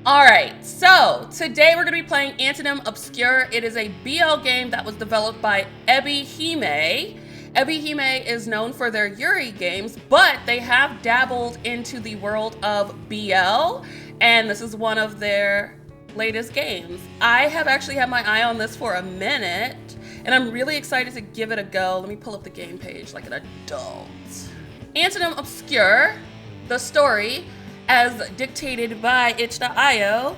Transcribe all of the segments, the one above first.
All right, so today we're going to be playing Antonym Obscure. It is a BL game that was developed by Ebi Hime. Ebi Hime is known for their Yuri games, but they have dabbled into the world of BL, and this is one of their latest games. I have actually had my eye on this for a minute, and I'm really excited to give it a go. Let me pull up the game page like an adult. Antonym Obscure, the story, as dictated by itch.io,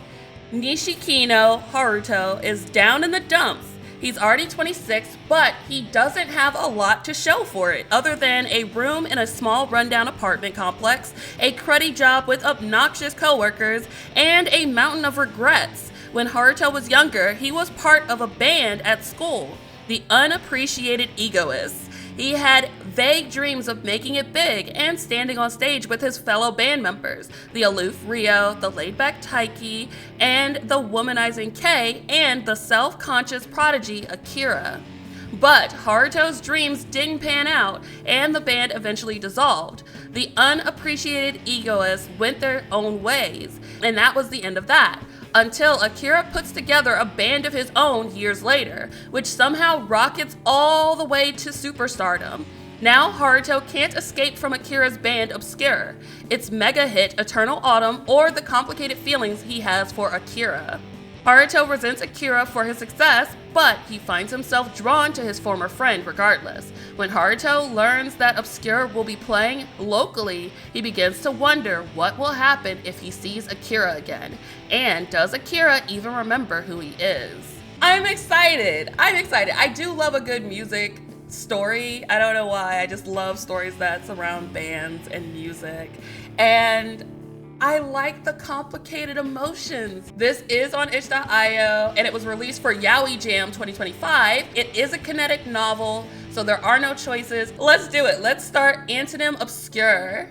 Nishikino Haruto is down in the dumps. He's already 26, but he doesn't have a lot to show for it, other than a room in a small rundown apartment complex, a cruddy job with obnoxious coworkers, and a mountain of regrets. When Haruto was younger, he was part of a band at school, the Unappreciated Egoists. He had vague dreams of making it big and standing on stage with his fellow band members, the aloof Rio, the laid-back Taiki, and the womanizing Kei, and the self-conscious prodigy Akira. But Haruto's dreams didn't pan out, and the band eventually dissolved. The Unappreciated Egoists went their own ways, and that was the end of that. Until Akira puts together a band of his own years later, which somehow rockets all the way to superstardom. Now Haruto can't escape from Akira's band Obscure, its mega hit Eternal Autumn, or the complicated feelings he has for Akira. Haruto resents Akira for his success, but he finds himself drawn to his former friend regardless. When Haruto learns that Obscure will be playing locally, he begins to wonder what will happen if he sees Akira again. And does Akira even remember who he is? I'm excited. I do love a good music story. I don't know why. I just love stories that surround bands and music. And I like the complicated emotions. This is on itch.io, and it was released for Yaoi Jam 2025. It is a kinetic novel, so there are no choices. Let's do it. Let's start Antonym Obscure.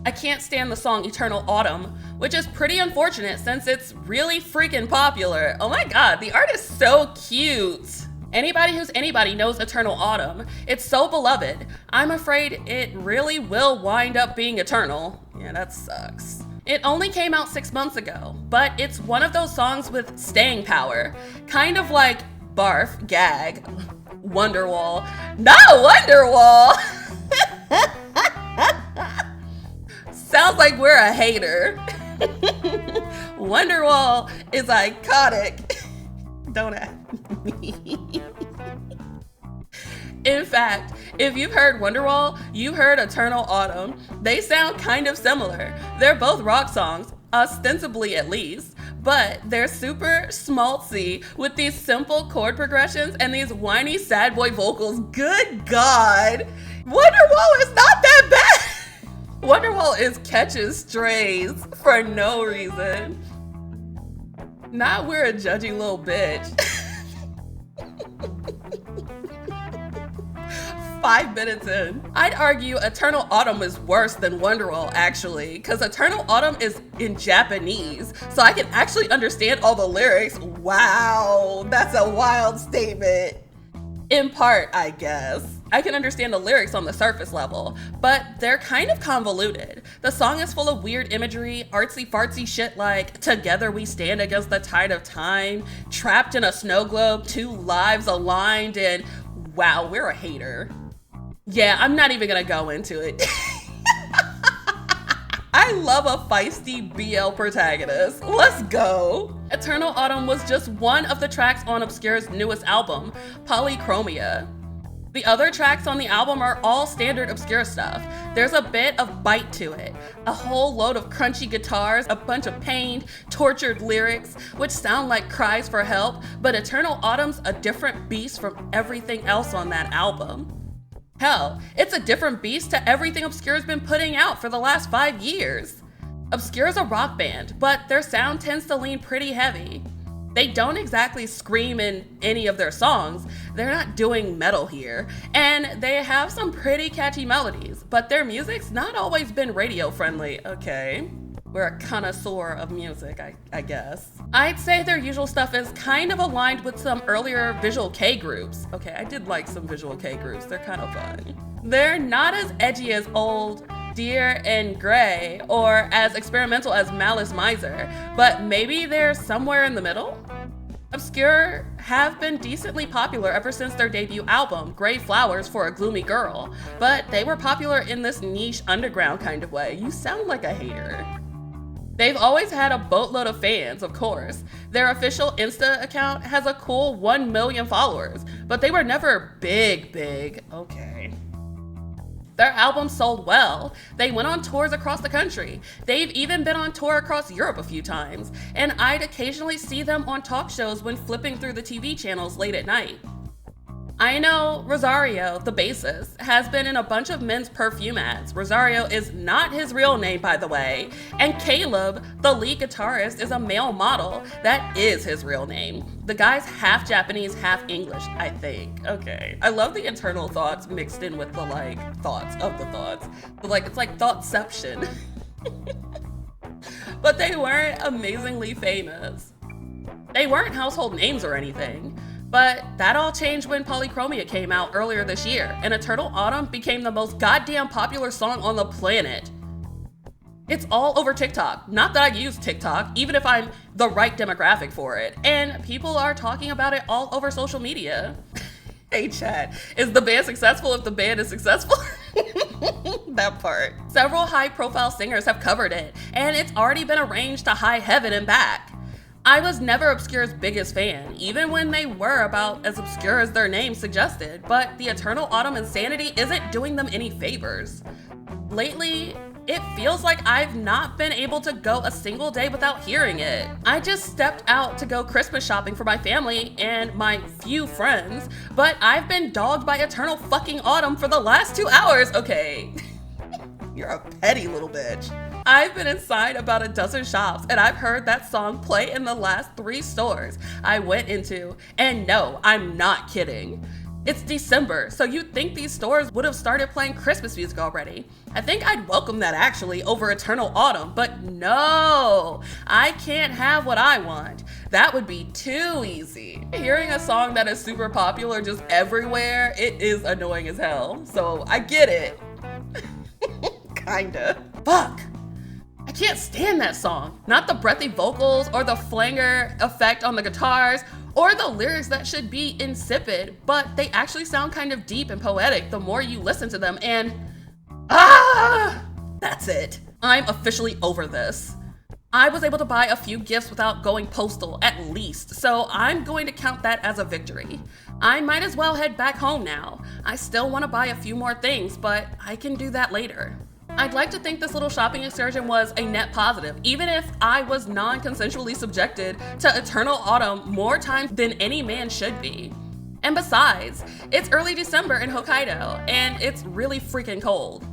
I can't stand the song Eternal Autumn, which is pretty unfortunate since it's really freaking popular. Oh my god, the art is so cute. Anybody who's anybody knows Eternal Autumn. It's so beloved. I'm afraid it really will wind up being eternal. Yeah, that sucks. It only came out 6 months ago, but it's one of those songs with staying power. Kind of like Barf, Gag, Wonderwall. Not Wonderwall! Sounds like we're a hater. Wonderwall is iconic. Don't ask me. In fact, if you've heard Wonderwall, you've heard Eternal Autumn. They sound kind of similar. They're both rock songs, ostensibly at least, but they're super schmaltzy with these simple chord progressions and these whiny sad boy vocals. Good God! Wonderwall is not that bad! Wonderwall is catches strays for no reason. Not we're a judgy little bitch. 5 minutes in. I'd argue Eternal Autumn is worse than Wonderwall actually, because Eternal Autumn is in Japanese, so I can actually understand all the lyrics. Wow, that's a wild statement. In part, I guess. I can understand the lyrics on the surface level, but they're kind of convoluted. The song is full of weird imagery, artsy-fartsy shit like "Together we stand against the tide of time," "Trapped in a snow globe, two lives aligned," and wow, we're a hater. Yeah, I'm not even gonna go into it. I love a feisty BL protagonist. Let's go. Eternal Autumn was just one of the tracks on Obscure's newest album, Polychromia. The other tracks on the album are all standard Obscure stuff. There's a bit of bite to it, a whole load of crunchy guitars, a bunch of pained, tortured lyrics, which sound like cries for help, but Eternal Autumn's a different beast from everything else on that album. Hell, it's a different beast to everything Obscure's been putting out for the last 5 years. Obscure's a rock band, but their sound tends to lean pretty heavy. They don't exactly scream in any of their songs. They're not doing metal here. And they have some pretty catchy melodies, but their music's not always been radio friendly. Okay, we're a connoisseur of music, I guess. I'd say their usual stuff is kind of aligned with some earlier Visual K groups. Okay, I did like some Visual K groups. They're kind of fun. They're not as edgy as old Dear and Gray, or as experimental as Malice Miser, but maybe they're somewhere in the middle? Obscure have been decently popular ever since their debut album, Gray Flowers for a Gloomy Girl, but they were popular in this niche underground kind of way. You sound like a hater. They've always had a boatload of fans, of course. Their official Insta account has a cool 1 million followers, but they were never big, okay. Their album sold well. They went on tours across the country. They've even been on tour across Europe a few times, and I'd occasionally see them on talk shows when flipping through the TV channels late at night. I know Rosario, the bassist, has been in a bunch of men's perfume ads. Rosario is not his real name, by the way, and Caleb, the lead guitarist, is a male model. That is his real name. The guy's half Japanese, half English, I think. Okay. I love the internal thoughts mixed in with the, thoughts of the thoughts. But, it's like thoughtception. But they weren't amazingly famous. They weren't household names or anything. But that all changed when Polychromia came out earlier this year, and Eternal Autumn became the most goddamn popular song on the planet. It's all over TikTok. Not that I use TikTok, even if I'm the right demographic for it. And people are talking about it all over social media. Hey chat, is the band successful if the band is successful? That part. Several high-profile singers have covered it, and it's already been arranged to high heaven and back. I was never Obscure's biggest fan, even when they were about as obscure as their name suggested, but the Eternal Autumn insanity isn't doing them any favors. Lately, it feels like I've not been able to go a single day without hearing it. I just stepped out to go Christmas shopping for my family and my few friends, but I've been dogged by Eternal fucking Autumn for the last 2 hours. Okay, you're a petty little bitch. I've been inside about a dozen shops and I've heard that song play in the last 3 stores I went into. And no, I'm not kidding. It's December, so you'd think these stores would have started playing Christmas music already. I think I'd welcome that actually over Eternal Autumn, but no, I can't have what I want. That would be too easy. Hearing a song that is super popular just everywhere, it is annoying as hell. So I get it. Kinda. Fuck. I can't stand that song. Not the breathy vocals or the flanger effect on the guitars or the lyrics that should be insipid, but they actually sound kind of deep and poetic the more you listen to them, and that's it. I'm officially over this. I was able to buy a few gifts without going postal, at least, so I'm going to count that as a victory. I might as well head back home now. I still want to buy a few more things, but I can do that later. I'd like to think this little shopping excursion was a net positive, even if I was non-consensually subjected to Eternal Autumn more times than any man should be. And besides, it's early December in Hokkaido, and it's really freaking cold.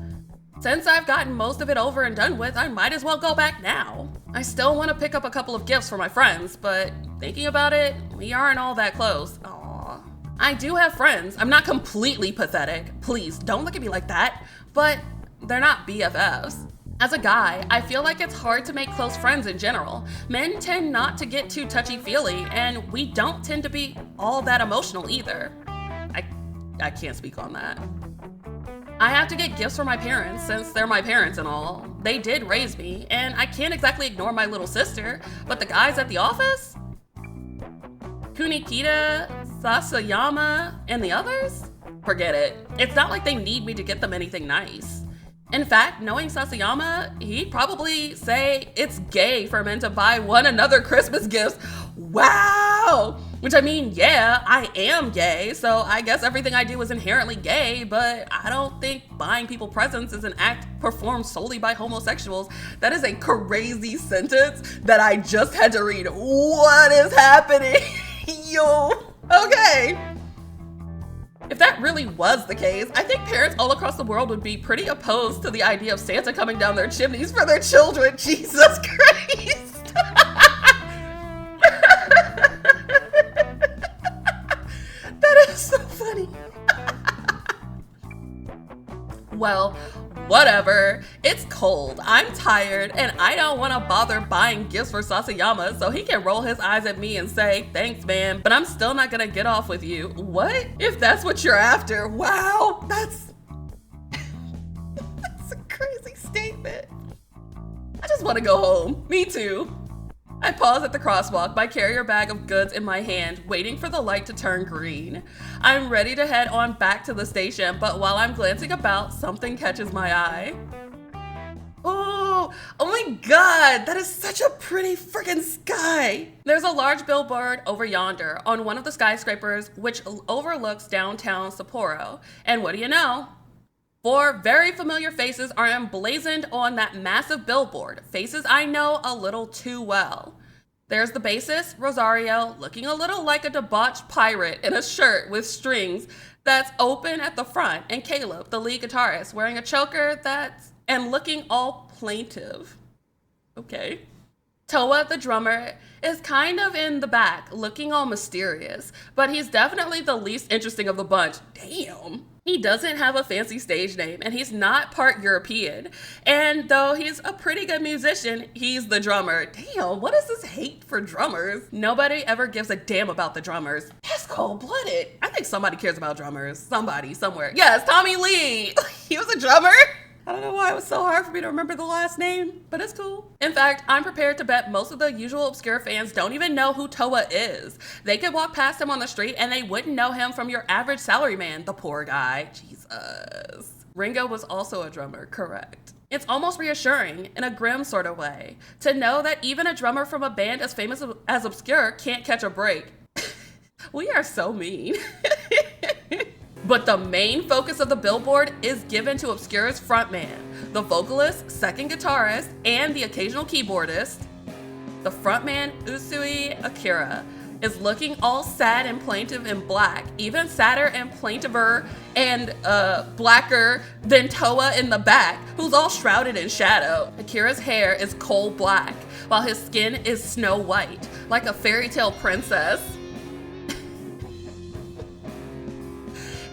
Since I've gotten most of it over and done with, I might as well go back now. I still want to pick up a couple of gifts for my friends, but thinking about it, we aren't all that close. Aww. I do have friends. I'm not completely pathetic. Please, don't look at me like that. But they're not BFFs. As a guy, I feel like it's hard to make close friends in general. Men tend not to get too touchy-feely, and we don't tend to be all that emotional either. I can't speak on that. I have to get gifts for my parents since they're my parents and all. They did raise me, and I can't exactly ignore my little sister, but the guys at the office? Kunikita, Sasayama, and the others? Forget it. It's not like they need me to get them anything nice. In fact, knowing Sasayama, he'd probably say it's gay for men to buy one another Christmas gifts. Wow! Which I mean, yeah, I am gay, so I guess everything I do is inherently gay, but I don't think buying people presents is an act performed solely by homosexuals. That is a crazy sentence that I just had to read. What is happening? Yo, okay. If that really was the case, I think parents all across the world would be pretty opposed to the idea of Santa coming down their chimneys for their children. Jesus Christ. That is so funny. Well, whatever. It's cold, I'm tired, and I don't want to bother buying gifts for Sasayama so he can roll his eyes at me and say, thanks man, but I'm still not gonna get off with you. What? If that's what you're after, wow, that's a crazy statement. I just want to go home. Me too. I pause at the crosswalk, my carrier bag of goods in my hand, waiting for the light to turn green. I'm ready to head on back to the station, but while I'm glancing about, something catches my eye. Oh my god, that is such a pretty freaking sky. There's a large billboard over yonder on one of the skyscrapers which overlooks downtown Sapporo. And what do you know? 4 very familiar faces are emblazoned on that massive billboard, faces I know a little too well. There's the bassist, Rosario, looking a little like a debauched pirate in a shirt with strings that's open at the front, and Caleb, the lead guitarist, wearing a choker and looking all plaintive. Okay. Toa, the drummer, is kind of in the back, looking all mysterious, but he's definitely the least interesting of the bunch. Damn. He doesn't have a fancy stage name, and he's not part European. And though he's a pretty good musician, he's the drummer. Damn, what is this hate for drummers? Nobody ever gives a damn about the drummers. That's cold-blooded. I think somebody cares about drummers. Somebody, somewhere. Yes, Tommy Lee. He was a drummer. I don't know why it was so hard for me to remember the last name, but it's cool. In fact, I'm prepared to bet most of the usual Obscure fans don't even know who Toa is. They could walk past him on the street and they wouldn't know him from your average salaryman, the poor guy. Jesus. Ringo was also a drummer, correct. It's almost reassuring, in a grim sort of way, to know that even a drummer from a band as famous as Obscure can't catch a break. We are so mean. But the main focus of the billboard is given to Obscure's frontman, the vocalist, second guitarist, and the occasional keyboardist. The frontman, Usui Akira, is looking all sad and plaintive in black, even sadder and plaintiver and blacker than Toa in the back, who's all shrouded in shadow. Akira's hair is coal black, while his skin is snow white, like a fairy tale princess.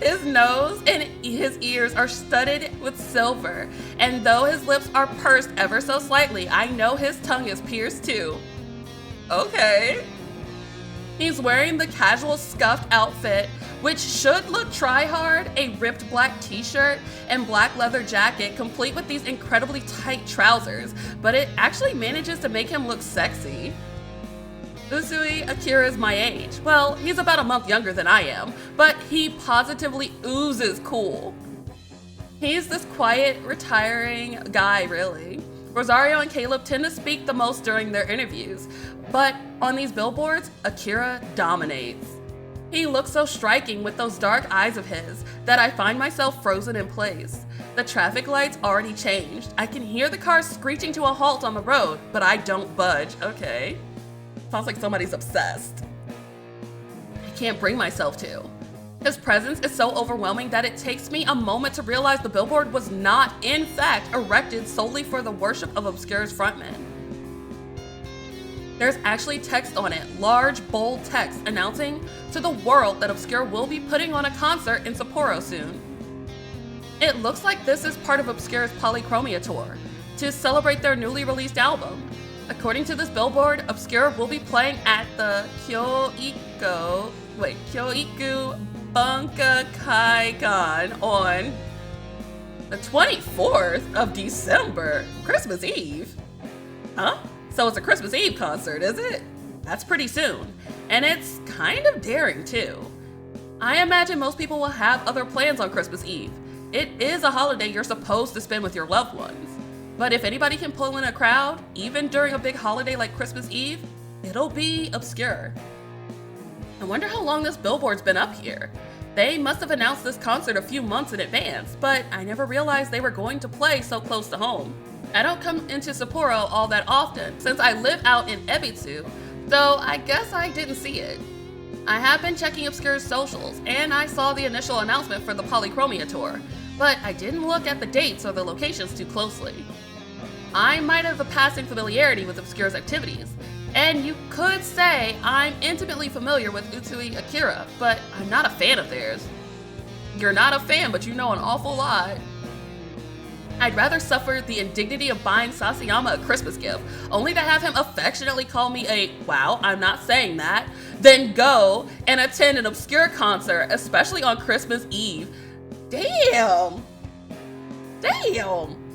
His nose and his ears are studded with silver, and though his lips are pursed ever so slightly, I know his tongue is pierced too. Okay. He's wearing the casual scuffed outfit, which should look try-hard, a ripped black t-shirt and black leather jacket, complete with these incredibly tight trousers, but it actually manages to make him look sexy. Usui Akira is my age. Well, he's about a month younger than I am, but he positively oozes cool. He's this quiet, retiring guy, really. Rosario and Caleb tend to speak the most during their interviews, but on these billboards, Akira dominates. He looks so striking with those dark eyes of his that I find myself frozen in place. The traffic lights already changed. I can hear the cars screeching to a halt on the road, but I don't budge. Okay. Sounds like somebody's obsessed. I can't bring myself to. His presence is so overwhelming that it takes me a moment to realize the billboard was not, in fact, erected solely for the worship of Obscure's frontman. There's actually text on it, large, bold text, announcing to the world that Obscure will be putting on a concert in Sapporo soon. It looks like this is part of Obscure's Polychromia tour, to celebrate their newly released album. According to this billboard, Obscure will be playing at the Kyoiku Bunkakaigan on the 24th of December, Christmas Eve. Huh? So it's a Christmas Eve concert, is it? That's pretty soon. And it's kind of daring too. I imagine most people will have other plans on Christmas Eve. It is a holiday you're supposed to spend with your loved ones. But if anybody can pull in a crowd, even during a big holiday like Christmas Eve, it'll be Obscure. I wonder how long this billboard's been up here. They must have announced this concert a few months in advance, but I never realized they were going to play so close to home. I don't come into Sapporo all that often, since I live out in Ebitsu, so I guess I didn't see it. I have been checking Obscure's socials, and I saw the initial announcement for the Polychromia tour, but I didn't look at the dates or the locations too closely. I might have a passing familiarity with Obscure's activities, and you could say I'm intimately familiar with Usui Akira, but I'm not a fan of theirs. You're not a fan, but you know an awful lot. I'd rather suffer the indignity of buying Sasayama a Christmas gift, only to have him affectionately call me a, wow, I'm not saying that, than go and attend an Obscure concert, especially on Christmas Eve. Damn.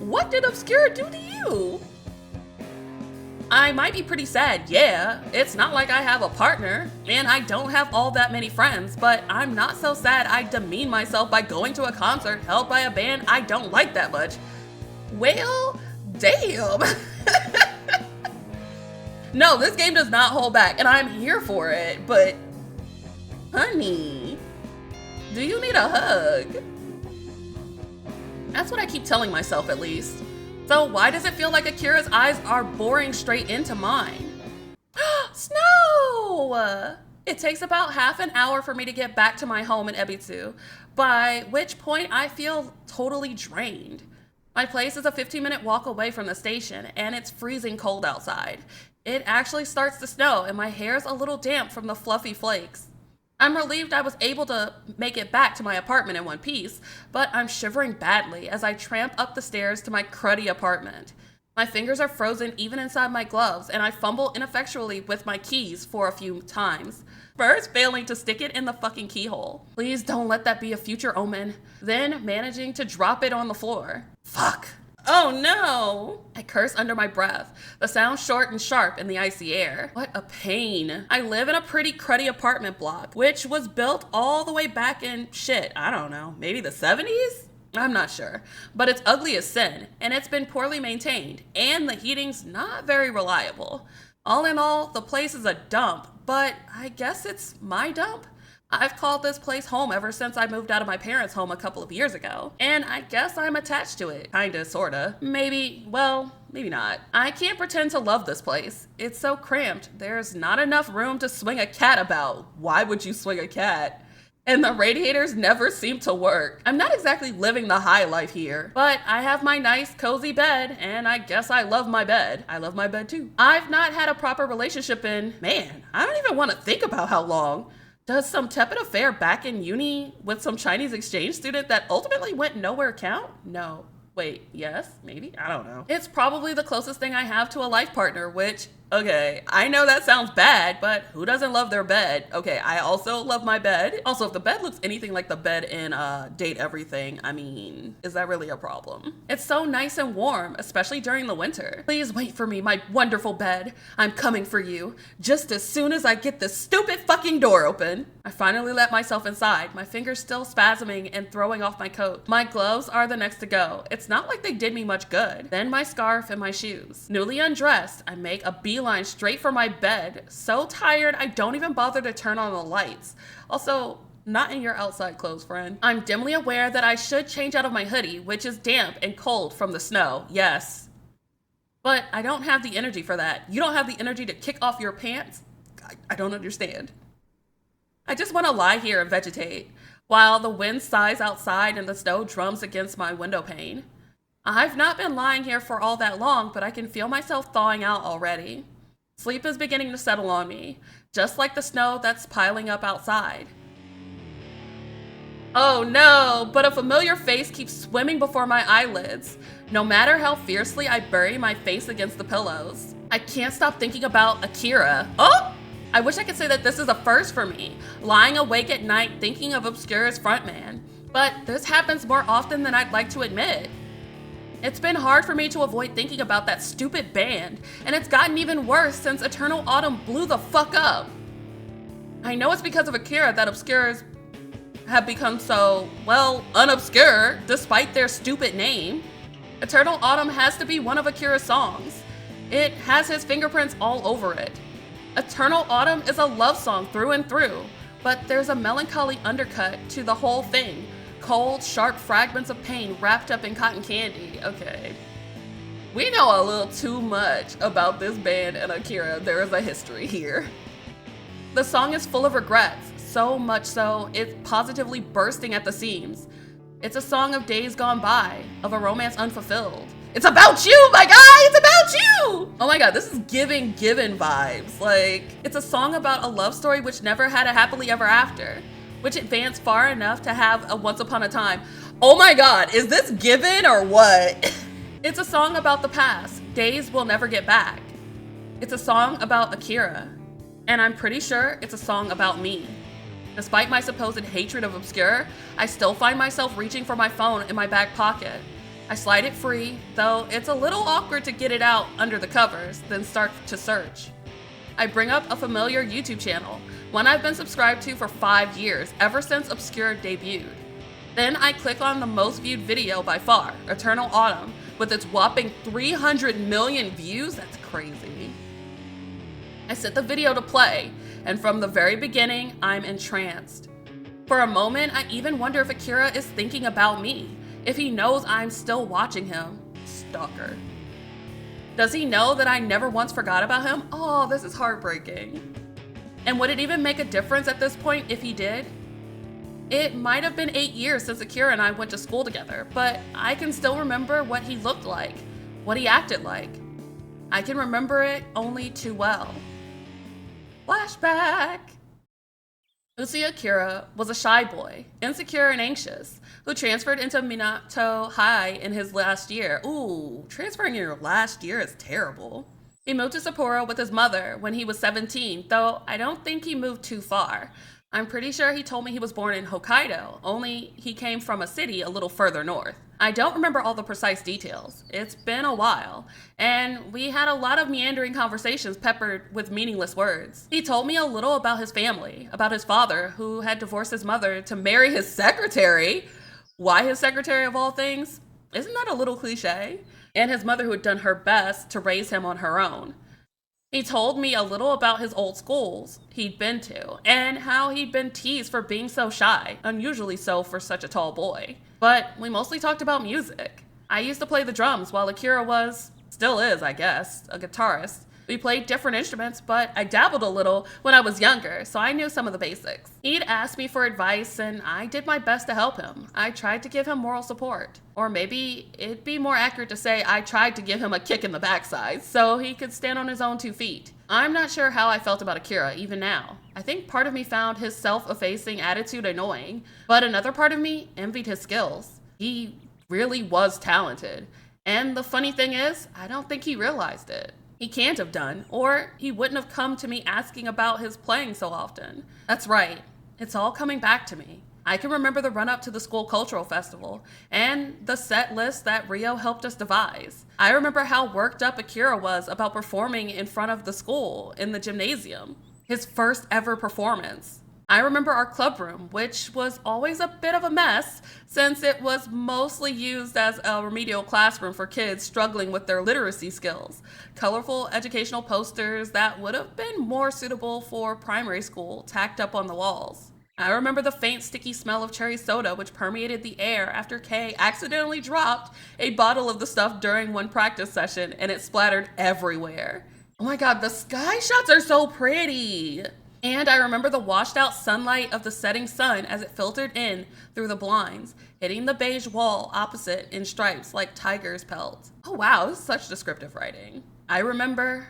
What did Obscure do to you? I might be pretty sad, yeah. It's not like I have a partner, and I don't have all that many friends, but I'm not so sad I demean myself by going to a concert held by a band I don't like that much. Well, damn. No, this game does not hold back, and I'm here for it, but honey, do you need a hug? That's what I keep telling myself, at least. So why does it feel like Akira's eyes are boring straight into mine? Snow! It takes about half an hour for me to get back to my home in Ebisu, by which point I feel totally drained. My place is a 15-minute walk away from the station, and it's freezing cold outside. It actually starts to snow, and my hair's a little damp from the fluffy flakes. I'm relieved I was able to make it back to my apartment in one piece, but I'm shivering badly as I tramp up the stairs to my cruddy apartment. My fingers are frozen even inside my gloves, and I fumble ineffectually with my keys for a few times, first failing to stick it in the fucking keyhole. Please don't let that be a future omen. Then managing to drop it on the floor. Fuck. Oh no! I curse under my breath, the sound short and sharp in the icy air. What a pain. I live in a pretty cruddy apartment block, which was built all the way back in I don't know, maybe the 70s? I'm not sure, but it's ugly as sin, and it's been poorly maintained, and the heating's not very reliable. All in all, the place is a dump, but I guess it's my dump? I've called this place home ever since I moved out of my parents' home a couple of years ago, and I guess I'm attached to it. Kinda, sorta. Maybe, well, maybe not. I can't pretend to love this place. It's so cramped. There's not enough room to swing a cat about. Why would you swing a cat? And the radiators never seem to work. I'm not exactly living the high life here, but I have my nice, cozy bed, and I guess I love my bed. I love my bed too. I've not had a proper relationship in, man, I don't even want to think about how long. Does some tepid affair back in uni with some Chinese exchange student that ultimately went nowhere count? No. Wait, yes? Maybe? I don't know. It's probably the closest thing I have to a life partner, which, okay, I know that sounds bad, but who doesn't love their bed? Okay, I also love my bed. Also, if the bed looks anything like the bed in Date Everything, I mean, is that really a problem? It's so nice and warm, especially during the winter. Please wait for me, my wonderful bed. I'm coming for you, just as soon as I get this stupid fucking door open. I finally let myself inside, my fingers still spasming and throwing off my coat. My gloves are the next to go. It's not like they did me much good. Then my scarf and my shoes. Newly undressed, I make a beeline straight for my bed. So tired, I don't even bother to turn on the lights. Also, not in your outside clothes, friend. I'm dimly aware that I should change out of my hoodie, which is damp and cold from the snow, yes. But I don't have the energy for that. You don't have the energy to kick off your pants? I don't understand. I just want to lie here and vegetate, while the wind sighs outside and the snow drums against my window pane. I've not been lying here for all that long, but I can feel myself thawing out already. Sleep is beginning to settle on me, just like the snow that's piling up outside. Oh no, but a familiar face keeps swimming before my eyelids, no matter how fiercely I bury my face against the pillows. I can't stop thinking about Akira. Oh! I wish I could say that this is a first for me, lying awake at night thinking of Obscure's frontman, but this happens more often than I'd like to admit. It's been hard for me to avoid thinking about that stupid band, and it's gotten even worse since Eternal Autumn blew the fuck up. I know it's because of Akira that Obscures have become so, well, unobscure, despite their stupid name. Eternal Autumn has to be one of Akira's songs. It has his fingerprints all over it. Eternal Autumn is a love song through and through, but there's a melancholy undercut to the whole thing. Cold, sharp fragments of pain wrapped up in cotton candy. Okay. We know a little too much about this band and Akira. There is a history here. The song is full of regrets, so much so it's positively bursting at the seams. It's a song of days gone by, of a romance unfulfilled. It's about you, my guy! It's about you! Oh my god, this is giving vibes. Like, it's a song about a love story which never had a happily ever after, which advanced far enough to have a once upon a time. Oh my god, is this Given or what? It's a song about the past, days we'll never get back. It's a song about Akira, and I'm pretty sure it's a song about me. Despite my supposed hatred of Obscure, I still find myself reaching for my phone in my back pocket. I slide it free, though it's a little awkward to get it out under the covers, then start to search. I bring up a familiar YouTube channel, one I've been subscribed to for 5 years, ever since Obscure debuted. Then I click on the most viewed video by far, Eternal Autumn, with its whopping 300 million views. That's crazy. I set the video to play, and from the very beginning, I'm entranced. For a moment, I even wonder if Akira is thinking about me, if he knows I'm still watching him. Stalker. Does he know that I never once forgot about him? Oh, this is heartbreaking. And would it even make a difference at this point if he did? It might have been 8 years since Akira and I went to school together, but I can still remember what he looked like, what he acted like. I can remember it only too well. Flashback! Uchi Akira was a shy boy, insecure and anxious, who transferred into Minato High in his last year. Ooh, transferring in your last year is terrible. He moved to Sapporo with his mother when he was 17, though I don't think he moved too far. I'm pretty sure he told me he was born in Hokkaido, only he came from a city a little further north. I don't remember all the precise details. It's been a while, and we had a lot of meandering conversations peppered with meaningless words. He told me a little about his family, about his father, who had divorced his mother to marry his secretary. Why his secretary of all things? Isn't that a little cliche? And his mother, who had done her best to raise him on her own. He told me a little about his old schools he'd been to, and how he'd been teased for being so shy, unusually so for such a tall boy. But we mostly talked about music. I used to play the drums while Akira was, still is I guess, a guitarist. We played different instruments, but I dabbled a little when I was younger, so I knew some of the basics. He'd ask me for advice, and I did my best to help him. I tried to give him moral support. Or maybe it'd be more accurate to say I tried to give him a kick in the backside so he could stand on his own 2 feet. I'm not sure how I felt about Akira, even now. I think part of me found his self-effacing attitude annoying, but another part of me envied his skills. He really was talented. And the funny thing is, I don't think he realized it. He can't have done, or he wouldn't have come to me asking about his playing so often. That's right, it's all coming back to me. I can remember the run-up to the school cultural festival, and the set list that Rio helped us devise. I remember how worked up Akira was about performing in front of the school in the gymnasium. His first ever performance. I remember our club room, which was always a bit of a mess since it was mostly used as a remedial classroom for kids struggling with their literacy skills. Colorful educational posters that would have been more suitable for primary school tacked up on the walls. I remember the faint sticky smell of cherry soda which permeated the air after Kay accidentally dropped a bottle of the stuff during one practice session and it splattered everywhere. Oh my god, the sky shots are so pretty! And I remember the washed out sunlight of the setting sun as it filtered in through the blinds, hitting the beige wall opposite in stripes like tiger's pelts. Oh wow, this is such descriptive writing. I remember...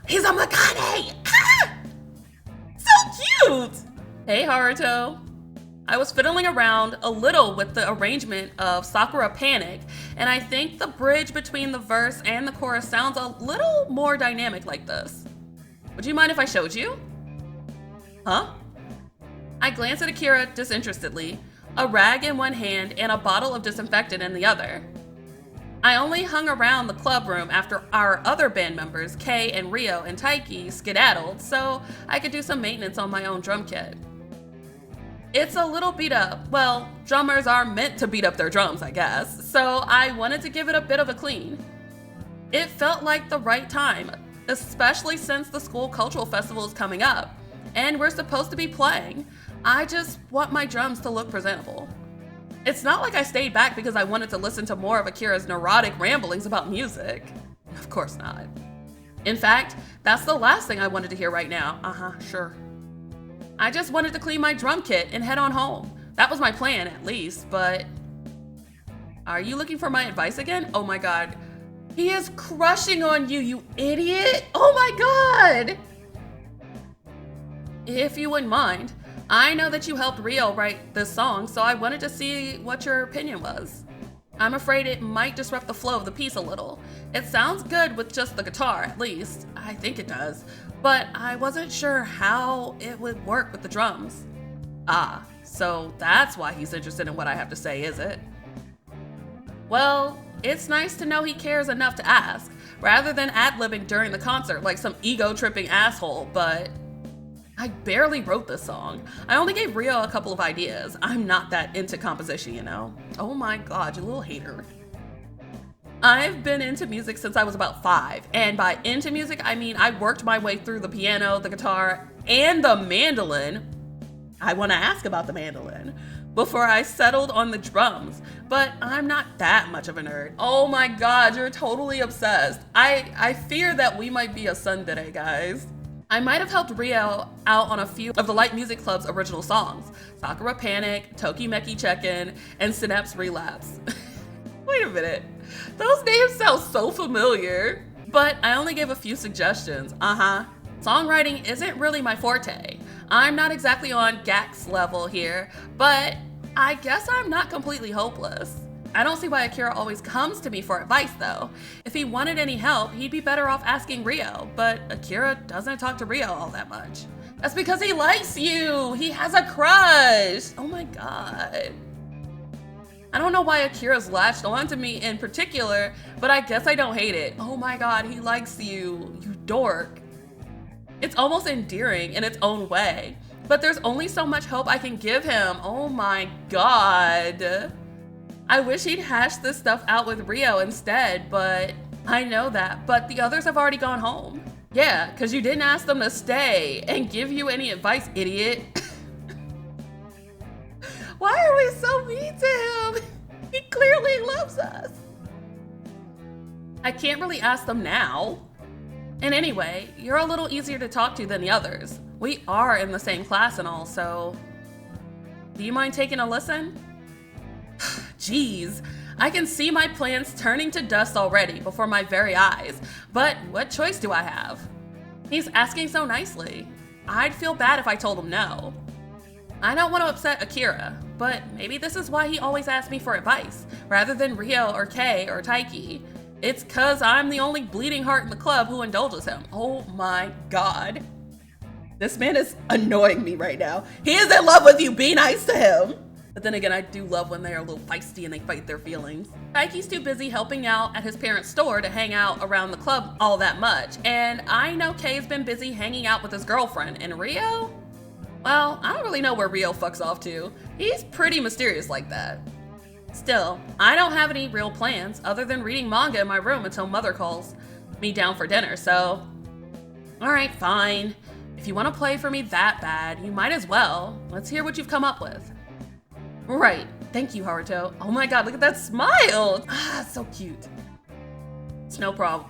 He's a Makane! Ah! So cute! Hey Haruto. I was fiddling around a little with the arrangement of Sakura Panic, and I think the bridge between the verse and the chorus sounds a little more dynamic like this. Would you mind if I showed you? Huh? I glanced at Akira disinterestedly, a rag in one hand and a bottle of disinfectant in the other. I only hung around the club room after our other band members, Kei and Rio and Taiki, skedaddled, so I could do some maintenance on my own drum kit. It's a little beat up. Well, drummers are meant to beat up their drums, I guess, so I wanted to give it a bit of a clean. It felt like the right time, especially since the school cultural festival is coming up, and we're supposed to be playing. I just want my drums to look presentable. It's not like I stayed back because I wanted to listen to more of Akira's neurotic ramblings about music. Of course not. In fact, that's the last thing I wanted to hear right now. Sure. I just wanted to clean my drum kit and head on home. That was my plan, at least, but... Are you looking for my advice again? Oh my god. He is crushing on you, you idiot! Oh my god! If you wouldn't mind, I know that you helped Rio write this song, so I wanted to see what your opinion was. I'm afraid it might disrupt the flow of the piece a little. It sounds good with just the guitar, at least. I think it does. But I wasn't sure how it would work with the drums. Ah, so that's why he's interested in what I have to say, is it? Well, it's nice to know he cares enough to ask, rather than ad-libbing during the concert like some ego-tripping asshole, but I barely wrote this song. I only gave Rio a couple of ideas. I'm not that into composition, you know? Oh my god, you little hater. I've been into music since I was about 5, and by into music, I mean I worked my way through the piano, the guitar, and the mandolin. I want to ask about the mandolin before I settled on the drums, but I'm not that much of a nerd. Oh my god, you're totally obsessed. I fear that we might be a tsundere, guys. I might have helped Rio out on a few of the Light Music Club's original songs, Sakura Panic, Tokimeki Check-In, and Synapse Relapse. Wait a minute, those names sound so familiar. But I only gave a few suggestions, Songwriting isn't really my forte. I'm not exactly on Gax level here, but I guess I'm not completely hopeless. I don't see why Akira always comes to me for advice though. If he wanted any help, he'd be better off asking Rio, but Akira doesn't talk to Rio all that much. That's because he likes you! He has a crush! Oh my god. I don't know why Akira's latched onto me in particular, but I guess I don't hate it. Oh my god, he likes you, you dork. It's almost endearing in its own way, but there's only so much hope I can give him. Oh my god. I wish he'd hash this stuff out with Rio instead, but I know that, but the others have already gone home. Yeah, because you didn't ask them to stay and give you any advice, idiot. Why are we so mean to him? He clearly loves us. I can't really ask them now. And anyway, you're a little easier to talk to than the others. We are in the same class and all, so do you mind taking a listen? Jeez, I can see my plans turning to dust already before my very eyes, but what choice do I have? He's asking so nicely. I'd feel bad if I told him no. I don't want to upset Akira, but maybe this is why he always asks me for advice, rather than Rio or Kei or Taiki. It's cause I'm the only bleeding heart in the club who indulges him. Oh my god. This man is annoying me right now. He is in love with you, be nice to him. But then again, I do love when they are a little feisty and they fight their feelings. Taiki's too busy helping out at his parents' store to hang out around the club all that much. And I know Kei's been busy hanging out with his girlfriend. And Rio? Well, I don't really know where Rio fucks off to. He's pretty mysterious like that. Still, I don't have any real plans other than reading manga in my room until Mother calls me down for dinner, so alright, fine. If you want to play for me that bad, you might as well. Let's hear what you've come up with. Right, thank you, Haruto. Oh my god, look at that smile! Ah, so cute. It's no problem.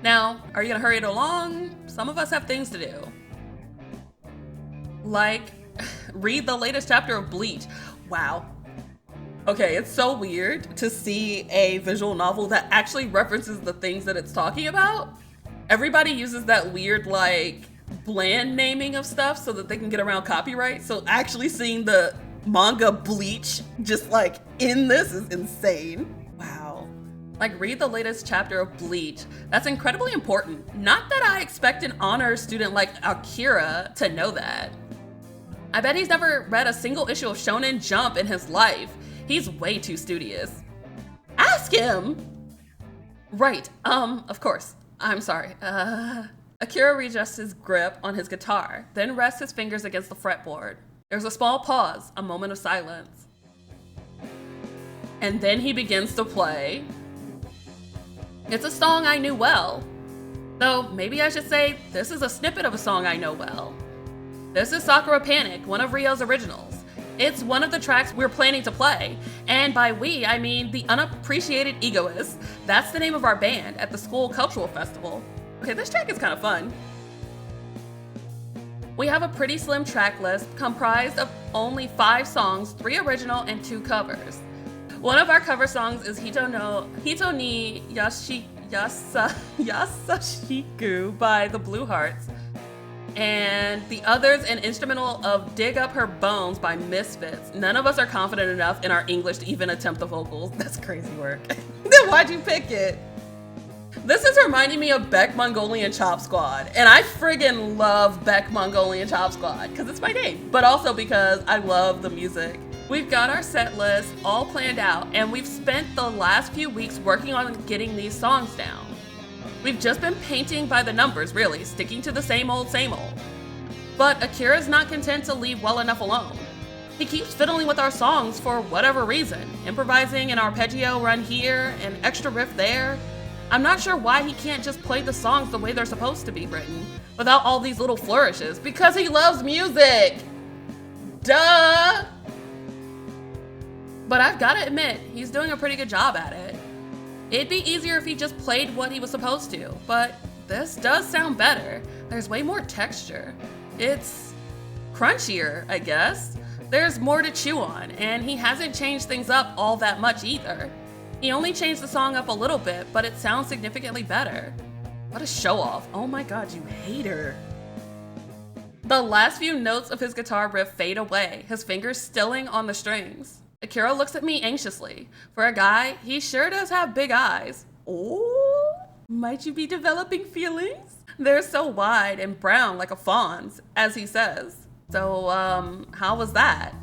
Now, are you gonna hurry it along? Some of us have things to do. Like, read the latest chapter of Bleach. Wow. Okay, it's so weird to see a visual novel that actually references the things that it's talking about. Everybody uses that weird, like, bland naming of stuff so that they can get around copyright. So actually seeing the manga Bleach just like in this is insane. Wow. Like, read the latest chapter of Bleach. That's incredibly important. Not that I expect an honors student like Akira to know that. I bet he's never read a single issue of Shonen Jump in his life. He's way too studious. Ask him! Right, of course. I'm sorry. Akira readjusts his grip on his guitar, then rests his fingers against the fretboard. There's a small pause, a moment of silence. And then he begins to play. It's a song I knew well. Though maybe I should say this is a snippet of a song I know well. This is Sakura Panic, one of Ryo's originals. It's one of the tracks we're planning to play, and by we, I mean the Unappreciated Egoists. That's the name of our band at the school cultural festival. Okay, this track is kind of fun. We have a pretty slim track list comprised of only 5 songs, 3 original and 2 covers. One of our cover songs is Hito ni Yasashiku by the Blue Hearts. And the other's an instrumental of Dig Up Her Bones by Misfits. None of us are confident enough in our English to even attempt the vocals. That's crazy work. Then why'd you pick it? This is reminding me of Beck Mongolian Chop Squad. And I friggin' love Beck Mongolian Chop Squad because it's my name, but also because I love the music. We've got our set list all planned out, and we've spent the last few weeks working on getting these songs down. We've just been painting by the numbers, really, sticking to the same old, same old. But Akira's not content to leave well enough alone. He keeps fiddling with our songs for whatever reason, improvising an arpeggio run here, an extra riff there. I'm not sure why he can't just play the songs the way they're supposed to be written, without all these little flourishes, because he loves music! Duh! But I've gotta admit, he's doing a pretty good job at it. It'd be easier if he just played what he was supposed to, but this does sound better. There's way more texture. It's crunchier, I guess. There's more to chew on, and he hasn't changed things up all that much either. He only changed the song up a little bit, but it sounds significantly better. What a show off. Oh my god, you hater. The last few notes of his guitar riff fade away, his fingers stilling on the strings. Akira looks at me anxiously. For a guy, he sure does have big eyes. Oh, might you be developing feelings? They're so wide and brown like a fawn's, as he says. So, how was that?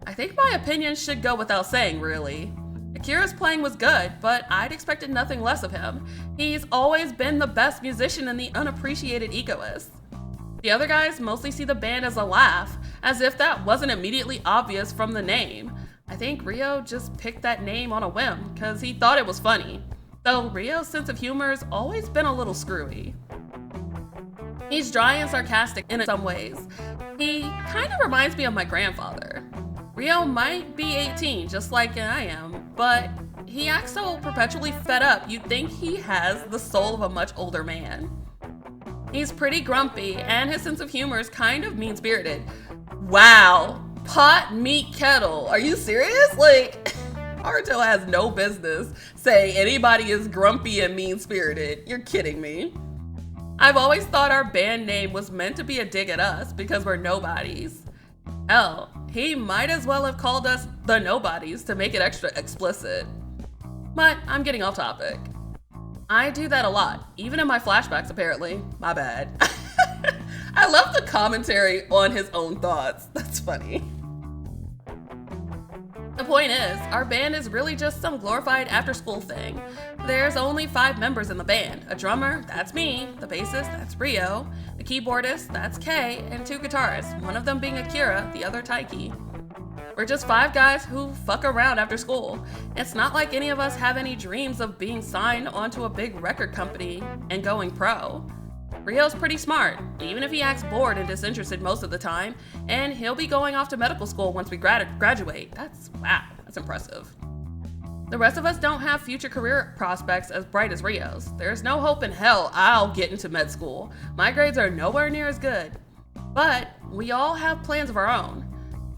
I think my opinion should go without saying, really. Akira's playing was good, but I'd expected nothing less of him. He's always been the best musician and the unappreciated egoist. The other guys mostly see the band as a laugh, as if that wasn't immediately obvious from the name. I think Ryo just picked that name on a whim, because he thought it was funny. Though Ryo's sense of humor's always been a little screwy. He's dry and sarcastic in some ways. He kind of reminds me of my grandfather. Ryo might be 18, just like I am, but he acts so perpetually fed up you'd think he has the soul of a much older man. He's pretty grumpy, and his sense of humor is kind of mean-spirited. Wow, pot, meat, kettle. Are you serious? Like, Haruto has no business saying anybody is grumpy and mean-spirited. You're kidding me. I've always thought our band name was meant to be a dig at us because we're nobodies. Hell, he might as well have called us the Nobodies to make it extra explicit. But I'm getting off topic. I do that a lot, even in my flashbacks apparently. My bad. I love the commentary on his own thoughts. That's funny. The point is, our band is really just some glorified after-school thing. There's only 5 members in the band. A drummer, that's me. The bassist, that's Ryo. The keyboardist, that's Kei. And 2 guitarists, one of them being Akira, the other Taiki. We're just 5 guys who fuck around after school. It's not like any of us have any dreams of being signed onto a big record company and going pro. Ryo's pretty smart, even if he acts bored and disinterested most of the time, and he'll be going off to medical school once we graduate. Wow, that's impressive. The rest of us don't have future career prospects as bright as Ryo's. There's no hope in hell I'll get into med school. My grades are nowhere near as good. But we all have plans of our own.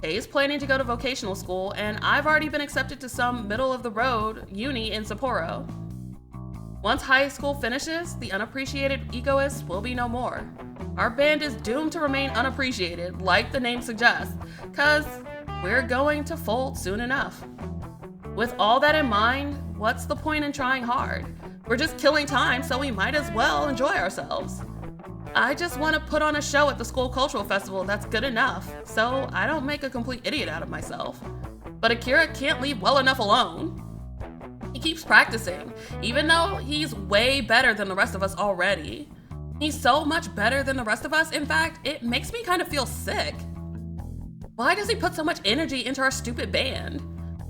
Kei's planning to go to vocational school, and I've already been accepted to some middle-of-the-road uni in Sapporo. Once high school finishes, the unappreciated egoists will be no more. Our band is doomed to remain unappreciated, like the name suggests, cause we're going to fold soon enough. With all that in mind, what's the point in trying hard? We're just killing time, so we might as well enjoy ourselves. I just want to put on a show at the school cultural festival that's good enough, so I don't make a complete idiot out of myself. But Akira can't leave well enough alone. He keeps practicing, even though he's way better than the rest of us already. He's so much better than the rest of us, in fact, it makes me kind of feel sick. Why does he put so much energy into our stupid band?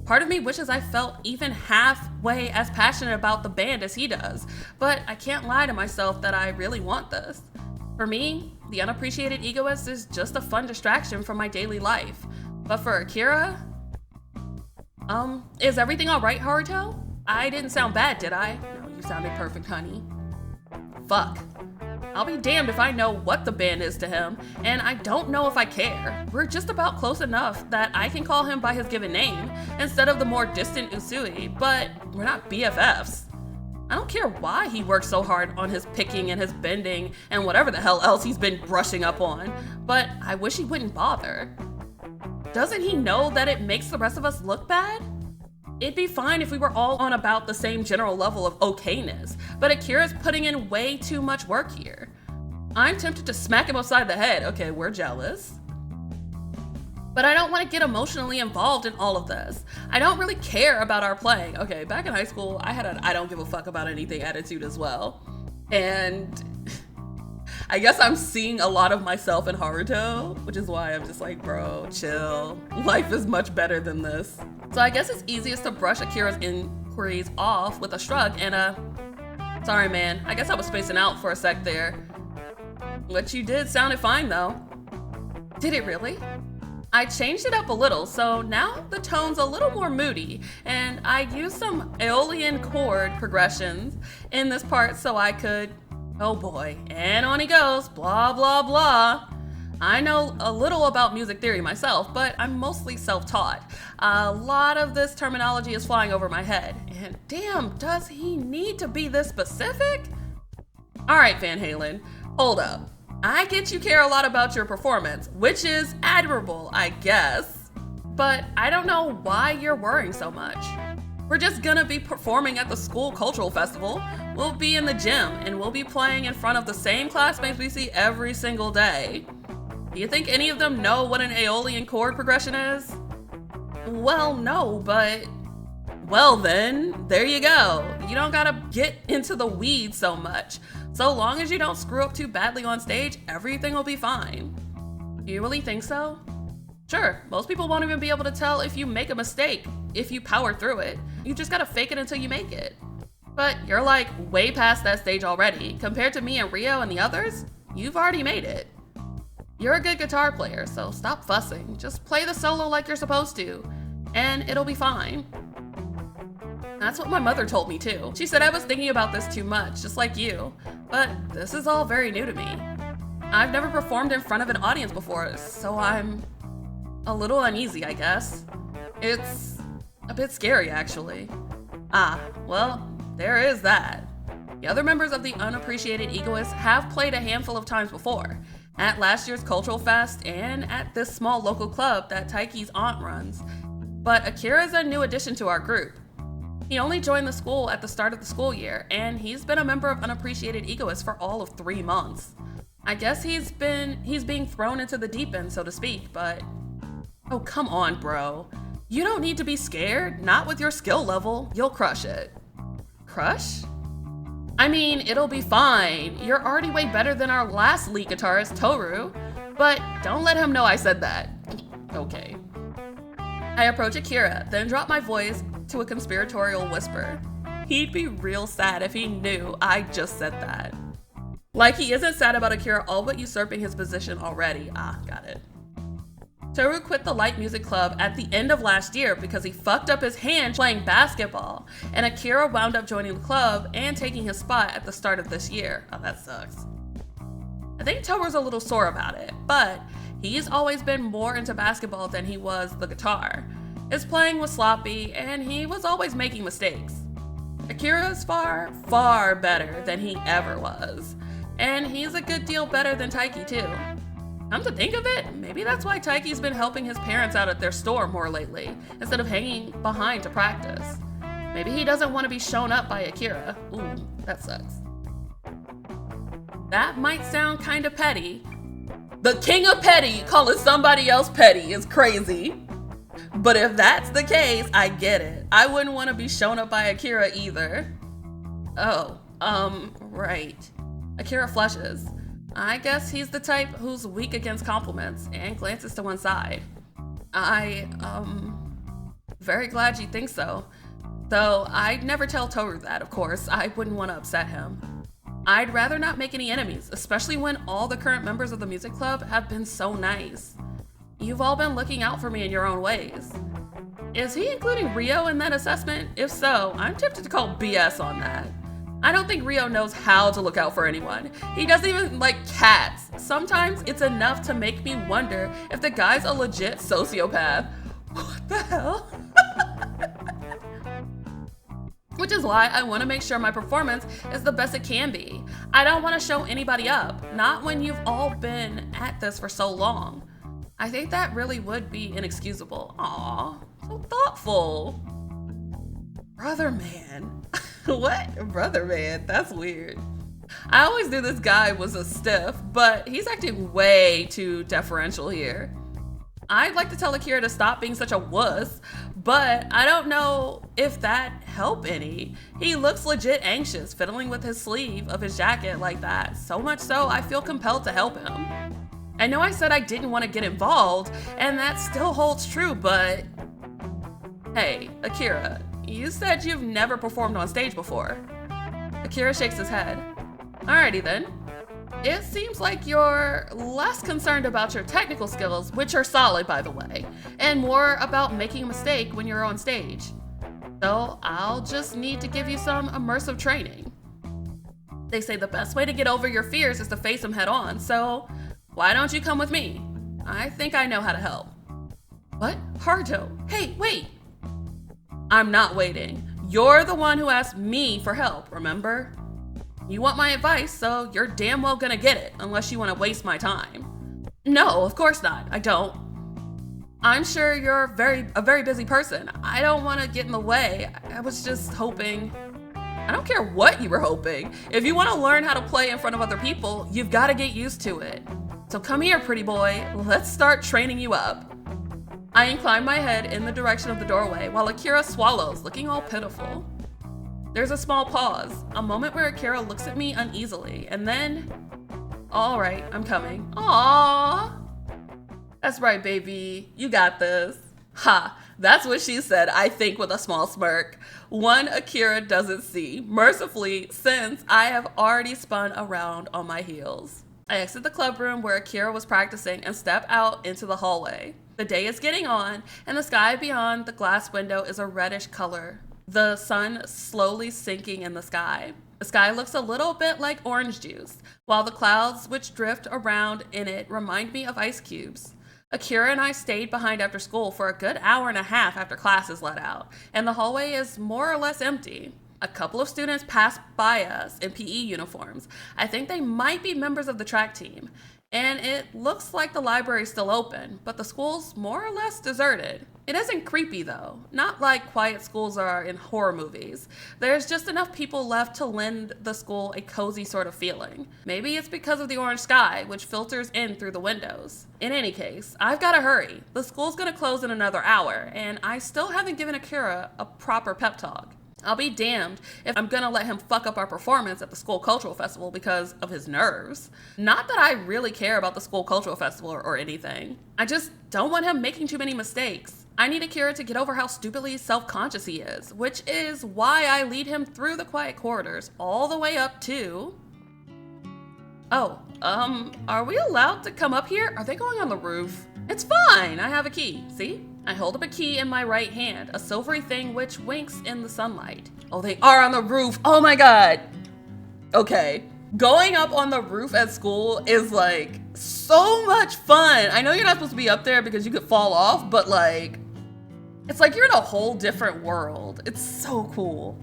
Part of me wishes I felt even halfway as passionate about the band as he does, but I can't lie to myself that I really want this. For me, the unappreciated egoist is just a fun distraction from my daily life. But for Akira, is everything all right, Haruto? I didn't sound bad, did I? No, you sounded perfect, honey. Fuck. I'll be damned if I know what the band is to him, and I don't know if I care. We're just about close enough that I can call him by his given name, instead of the more distant Usui, but we're not BFFs. I don't care why he works so hard on his picking and his bending and whatever the hell else he's been brushing up on, but I wish he wouldn't bother. Doesn't he know that it makes the rest of us look bad? It'd be fine if we were all on about the same general level of okayness, but Akira's putting in way too much work here. I'm tempted to smack him upside the head. Okay, we're jealous. But I don't want to get emotionally involved in all of this. I don't really care about our playing. Okay, back in high school, I had an I don't give a fuck about anything attitude as well. And I guess I'm seeing a lot of myself in Haruto, which is why I'm just like, bro, chill. Life is much better than this. So I guess it's easiest to brush Akira's inquiries off with a shrug and a, sorry man, I guess I was spacing out for a sec there. What you did sounded fine though. Did it really? I changed it up a little, so now the tone's a little more moody, and I used some Aeolian chord progressions in this part so I could, oh boy, and on he goes, blah, blah, blah. I know a little about music theory myself, but I'm mostly self-taught. A lot of this terminology is flying over my head, and damn, does he need to be this specific? All right, Van Halen, hold up. I get you care a lot about your performance, which is admirable, I guess. But I don't know why you're worrying so much. We're just gonna be performing at the school cultural festival. We'll be in the gym and we'll be playing in front of the same classmates we see every single day. Do you think any of them know what an Aeolian chord progression is? Well, no, but well then, there you go. You don't gotta get into the weeds so much. So long as you don't screw up too badly on stage, everything will be fine. Do you really think so? Sure, most people won't even be able to tell if you make a mistake, if you power through it. You just gotta fake it until you make it. But you're like way past that stage already. Compared to me and Rio and the others, you've already made it. You're a good guitar player, so stop fussing. Just play the solo like you're supposed to, and it'll be fine. That's what my mother told me too. She said I was thinking about this too much, just like you. But this is all very new to me. I've never performed in front of an audience before, so I'm a little uneasy, I guess. It's a bit scary, actually. Ah, well, there is that. The other members of the Unappreciated Egoists have played a handful of times before, at last year's Cultural Fest and at this small local club that Taiki's aunt runs. But Akira's a new addition to our group. He only joined the school at the start of the school year, and he's been a member of Unappreciated Egoists for all of 3 months. I guess he's being thrown into the deep end, so to speak, but oh, come on, bro. You don't need to be scared, not with your skill level. You'll crush it. Crush? I mean, it'll be fine. You're already way better than our last lead guitarist, Toru, but don't let him know I said that. Okay. I approach Akira, then drop my voice to a conspiratorial whisper. He'd be real sad if he knew I just said that. Like he isn't sad about Akira all but usurping his position already. Ah, got it. Toru quit the light music club at the end of last year because he fucked up his hand playing basketball, and Akira wound up joining the club and taking his spot at the start of this year. Oh, that sucks. I think Toru's a little sore about it, but he's always been more into basketball than he was the guitar. His playing was sloppy, and he was always making mistakes. Akira's far, far better than he ever was, and he's a good deal better than Taiki too. Come to think of it, maybe that's why Taiki's been helping his parents out at their store more lately, instead of hanging behind to practice. Maybe he doesn't want to be shown up by Akira. Ooh, that sucks. That might sound kind of petty. The king of petty calling somebody else petty is crazy. But if that's the case, I get it. I wouldn't want to be shown up by Akira either. Oh, right. Akira flushes. I guess he's the type who's weak against compliments and glances to one side. Very glad you think so. Though I'd never tell Toru that, of course. I wouldn't want to upset him. I'd rather not make any enemies, especially when all the current members of the music club have been so nice. You've all been looking out for me in your own ways. Is he including Rio in that assessment? If so, I'm tempted to call BS on that. I don't think Rio knows how to look out for anyone. He doesn't even like cats. Sometimes it's enough to make me wonder if the guy's a legit sociopath. What the hell? Which is why I want to make sure my performance is the best it can be. I don't want to show anybody up, not when you've all been at this for so long. I think that really would be inexcusable. Aw, so thoughtful. Brother man. What? Brother man, that's weird. I always knew this guy was a stiff, but he's acting way too deferential here. I'd like to tell Akira to stop being such a wuss, but I don't know if that helped any. He looks legit anxious, fiddling with his sleeve of his jacket like that, so much so I feel compelled to help him. I know I said I didn't want to get involved, and that still holds true, but... Hey, Akira, you said you've never performed on stage before. Akira shakes his head. Alrighty then. It seems like you're less concerned about your technical skills, which are solid by the way, and more about making a mistake when you're on stage. So I'll just need to give you some immersive training. They say the best way to get over your fears is to face them head on, so why don't you come with me? I think I know how to help. What? Haruto? Hey, wait! I'm not waiting. You're the one who asked me for help, remember? You want my advice, so you're damn well gonna get it, unless you want to waste my time. No, of course not. I don't. I'm sure you're a very busy person. I don't want to get in the way. I was just hoping... I don't care what you were hoping. If you want to learn how to play in front of other people, you've got to get used to it. So come here, pretty boy. Let's start training you up. I incline my head in the direction of the doorway, while Akira swallows, looking all pitiful. There's a small pause, a moment where Akira looks at me uneasily, and then... All right, I'm coming. Aww. That's right, baby. You got this. Ha, that's what she said, I think, with a small smirk. One Akira doesn't see, mercifully, since I have already spun around on my heels. I exit the club room where Akira was practicing and step out into the hallway. The day is getting on, and the sky beyond the glass window is a reddish color. The sun slowly sinking in the sky. The sky looks a little bit like orange juice, while the clouds which drift around in it remind me of ice cubes. Akira and I stayed behind after school for a good hour and a half after classes let out, and the hallway is more or less empty. A couple of students pass by us in PE uniforms. I think they might be members of the track team. And it looks like the library's still open, but the school's more or less deserted. It isn't creepy though, not like quiet schools are in horror movies. There's just enough people left to lend the school a cozy sort of feeling. Maybe it's because of the orange sky, which filters in through the windows. In any case, I've gotta hurry. The school's gonna close in another hour, and I still haven't given Akira a proper pep talk. I'll be damned if I'm gonna let him fuck up our performance at the school cultural festival because of his nerves. Not that I really care about the school cultural festival or anything. I just don't want him making too many mistakes. I need Akira to get over how stupidly self-conscious he is, which is why I lead him through the quiet corridors all the way up to... are we allowed to come up here? Are they going on the roof? It's fine, I have a key, see? I hold up a key in my right hand, a silvery thing which winks in the sunlight. Oh, they are on the roof. Oh my God. Okay. Going up on the roof at school is like so much fun. I know you're not supposed to be up there because you could fall off, but like, it's like you're in a whole different world. It's so cool.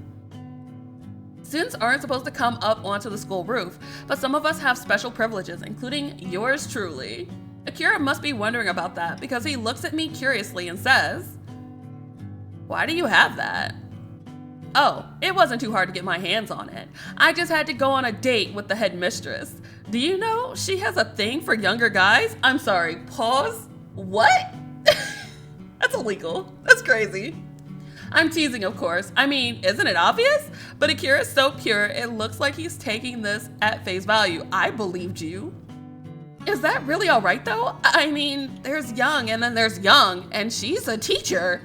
Students aren't supposed to come up onto the school roof, but some of us have special privileges, including yours truly. Akira must be wondering about that because he looks at me curiously and says, "Why do you have that?" Oh, it wasn't too hard to get my hands on it. I just had to go on a date with the headmistress. Do you know she has a thing for younger guys? I'm sorry, pause. What? That's illegal. That's crazy. I'm teasing, of course. I mean, isn't it obvious? But Akira's so pure, it looks like he's taking this at face value. I believed you. Is that really all right though? I mean, there's young and then there's young, and she's a teacher.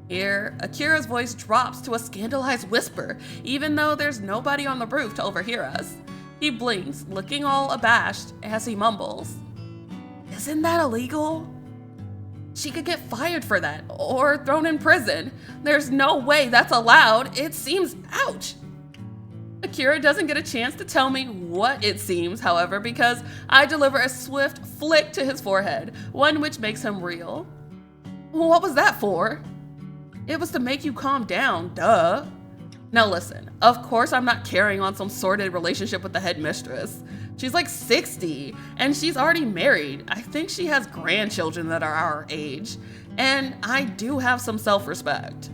Here, Akira's voice drops to a scandalized whisper, even though there's nobody on the roof to overhear us. He blinks, looking all abashed as he mumbles, "Isn't that illegal? She could get fired for that, or thrown in prison. There's no way that's allowed. It seems ouch." Akira doesn't get a chance to tell me what it seems, however, because I deliver a swift flick to his forehead, one which makes him reel. What was that for? It was to make you calm down, duh. Now listen, of course I'm not carrying on some sordid relationship with the headmistress. She's like 60, and she's already married. I think she has grandchildren that are our age, and I do have some self-respect.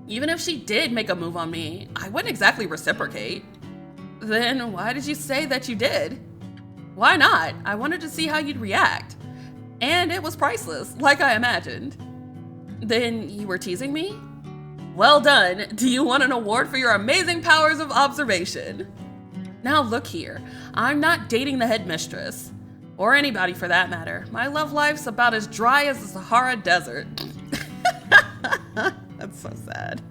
Even if she did make a move on me, I wouldn't exactly reciprocate. Then why did you say that you did? Why not? I wanted to see how you'd react. And it was priceless, like I imagined. Then you were teasing me? Well done. Do you want an award for your amazing powers of observation? Now look here, I'm not dating the headmistress. Or anybody for that matter. My love life's about as dry as the Sahara Desert. That's so sad.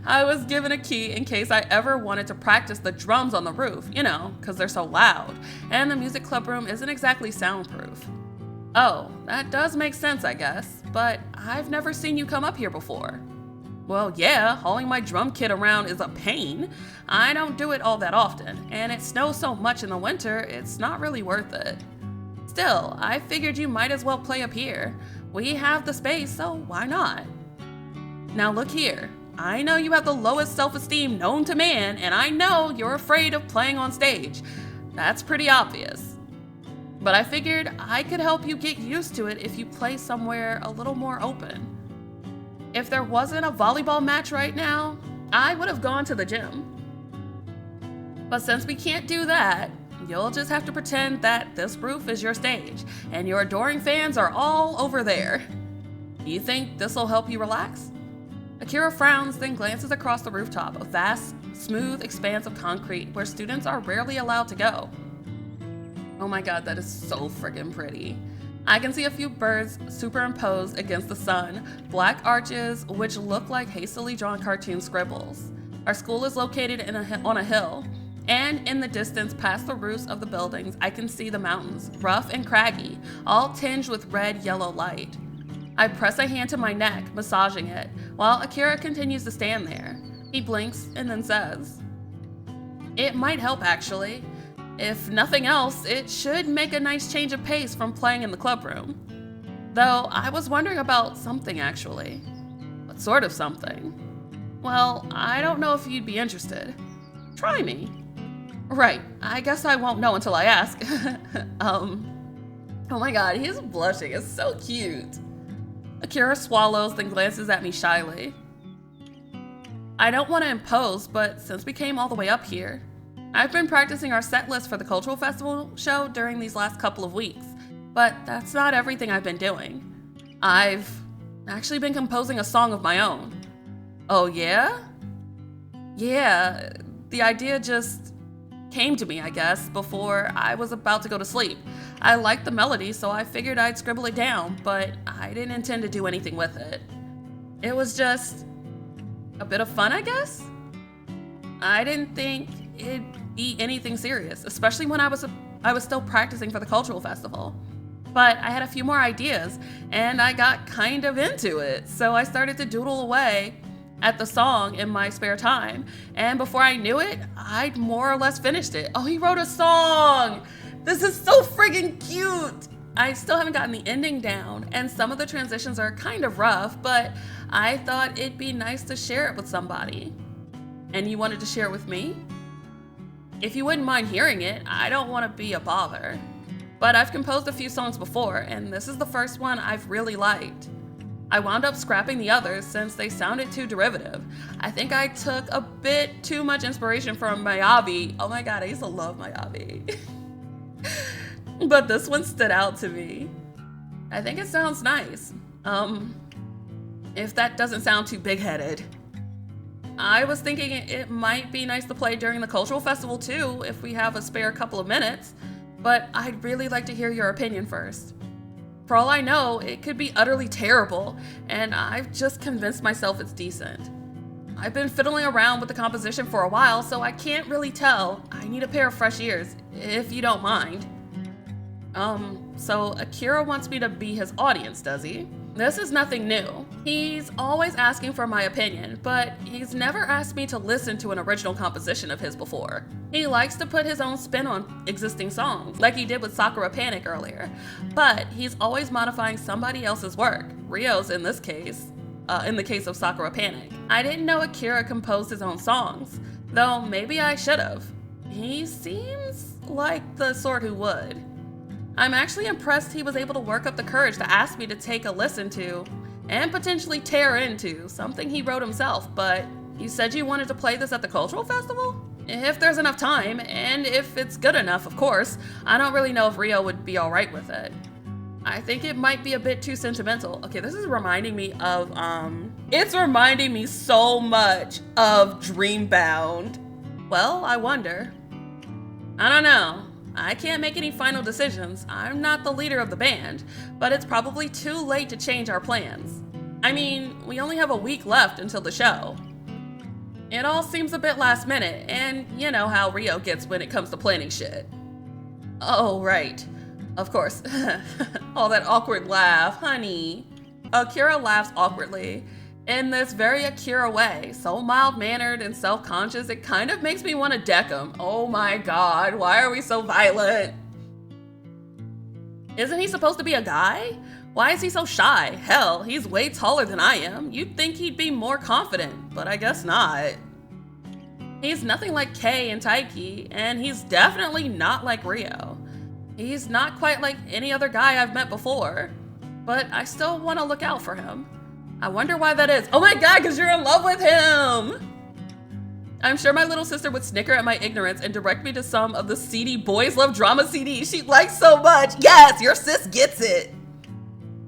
I was given a key in case I ever wanted to practice the drums on the roof, you know, because they're so loud, and the music club room isn't exactly soundproof. Oh, that does make sense, I guess, but I've never seen you come up here before. Well, yeah, hauling my drum kit around is a pain. I don't do it all that often, and it snows so much in the winter, it's not really worth it. Still, I figured you might as well play up here. We have the space, so why not? Now look here, I know you have the lowest self-esteem known to man, and I know you're afraid of playing on stage. That's pretty obvious. But I figured I could help you get used to it if you play somewhere a little more open. If there wasn't a volleyball match right now, I would have gone to the gym. But since we can't do that, you'll just have to pretend that this roof is your stage, and your adoring fans are all over there. You think this'll help you relax? Akira frowns, then glances across the rooftop, a vast, smooth expanse of concrete where students are rarely allowed to go. Oh my god, that is so friggin' pretty. I can see a few birds superimposed against the sun, black arches which look like hastily drawn cartoon scribbles. Our school is located on a hill, and in the distance past the roofs of the buildings I can see the mountains, rough and craggy, all tinged with red-yellow light. I press a hand to my neck, massaging it, while Akira continues to stand there. He blinks and then says, "It might help actually. If nothing else, it should make a nice change of pace from playing in the club room. Though I was wondering about something actually. What sort of something? Well, I don't know if you'd be interested. Try me." Right, I guess I won't know until I ask. Oh my god, he's blushing, it's so cute. Akira swallows, then glances at me shyly. I don't want to impose, but since we came all the way up here, I've been practicing our set list for the cultural festival show during these last couple of weeks, but that's not everything I've been doing. I've actually been composing a song of my own. Oh yeah? Yeah, the idea just came to me, I guess, before I was about to go to sleep. I liked the melody, so I figured I'd scribble it down, but I didn't intend to do anything with it. It was just a bit of fun, I guess? I didn't think it'd be anything serious, especially when I was still practicing for the cultural festival. But I had a few more ideas, and I got kind of into it, so I started to doodle away at the song in my spare time, and before I knew it, I'd more or less finished it. Oh, he wrote a song! This is so friggin' cute! I still haven't gotten the ending down, and some of the transitions are kind of rough, but I thought it'd be nice to share it with somebody. And you wanted to share it with me? If you wouldn't mind hearing it, I don't want to be a bother. But I've composed a few songs before, and this is the first one I've really liked. I wound up scrapping the others since they sounded too derivative. I think I took a bit too much inspiration from Miyabi. Oh my god, I used to love Miyabi. But this one stood out to me. I think it sounds nice. If that doesn't sound too big-headed. I was thinking it might be nice to play during the cultural festival too, if we have a spare couple of minutes, but I'd really like to hear your opinion first. For all I know, it could be utterly terrible, and I've just convinced myself it's decent. I've been fiddling around with the composition for a while, so I can't really tell. I need a pair of fresh ears, if you don't mind. So Akira wants me to be his audience, does he? This is nothing new. He's always asking for my opinion, but he's never asked me to listen to an original composition of his before. He likes to put his own spin on existing songs, like he did with Sakura Panic earlier, but he's always modifying somebody else's work, Ryo's in this case, in the case of Sakura Panic. I didn't know Akira composed his own songs, though maybe I should have. He seems like the sort who would. I'm actually impressed he was able to work up the courage to ask me to take a listen to, and potentially tear into, something he wrote himself, but you said you wanted to play this at the cultural festival? If there's enough time, and if it's good enough, of course. I don't really know if Ryo would be alright with it. I think it might be a bit too sentimental. Okay, this is reminding me of, it's reminding me so much of Dreambound. Well, I wonder. I don't know. I can't make any final decisions. I'm not the leader of the band, but it's probably too late to change our plans. I mean, we only have a week left until the show. It all seems a bit last minute, and you know how Rio gets when it comes to planning shit. Oh, right. Of course. All that awkward laugh, honey. Akira laughs awkwardly, in this very Akira way, so mild-mannered and self-conscious, it kind of makes me want to deck him. Oh my god, why are we so violent? Isn't he supposed to be a guy? Why is he so shy? Hell, he's way taller than I am. You'd think he'd be more confident, but I guess not. He's nothing like Kei and Taiki, and he's definitely not like Rio. He's not quite like any other guy I've met before, but I still want to look out for him. I wonder why that is. Oh my god, because you're in love with him! I'm sure my little sister would snicker at my ignorance and direct me to some of the seedy boys love drama CDs she likes so much. Yes, your sis gets it!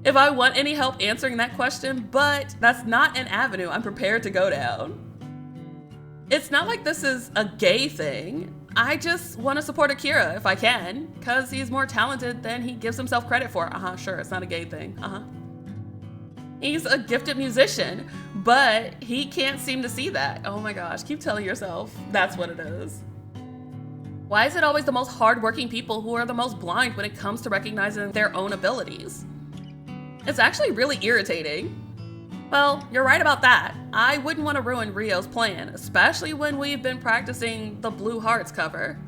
If I want any help answering that question, but that's not an avenue I'm prepared to go down. It's not like this is a gay thing. I just want to support Akira if I can, because he's more talented than he gives himself credit for. Sure, it's not a gay thing. He's a gifted musician, but he can't seem to see that. Oh my gosh, keep telling yourself that's what it is. Why is it always the most hardworking people who are the most blind when it comes to recognizing their own abilities? It's actually really irritating. Well, you're right about that. I wouldn't want to ruin Rio's plan, especially when we've been practicing the Blue Hearts cover.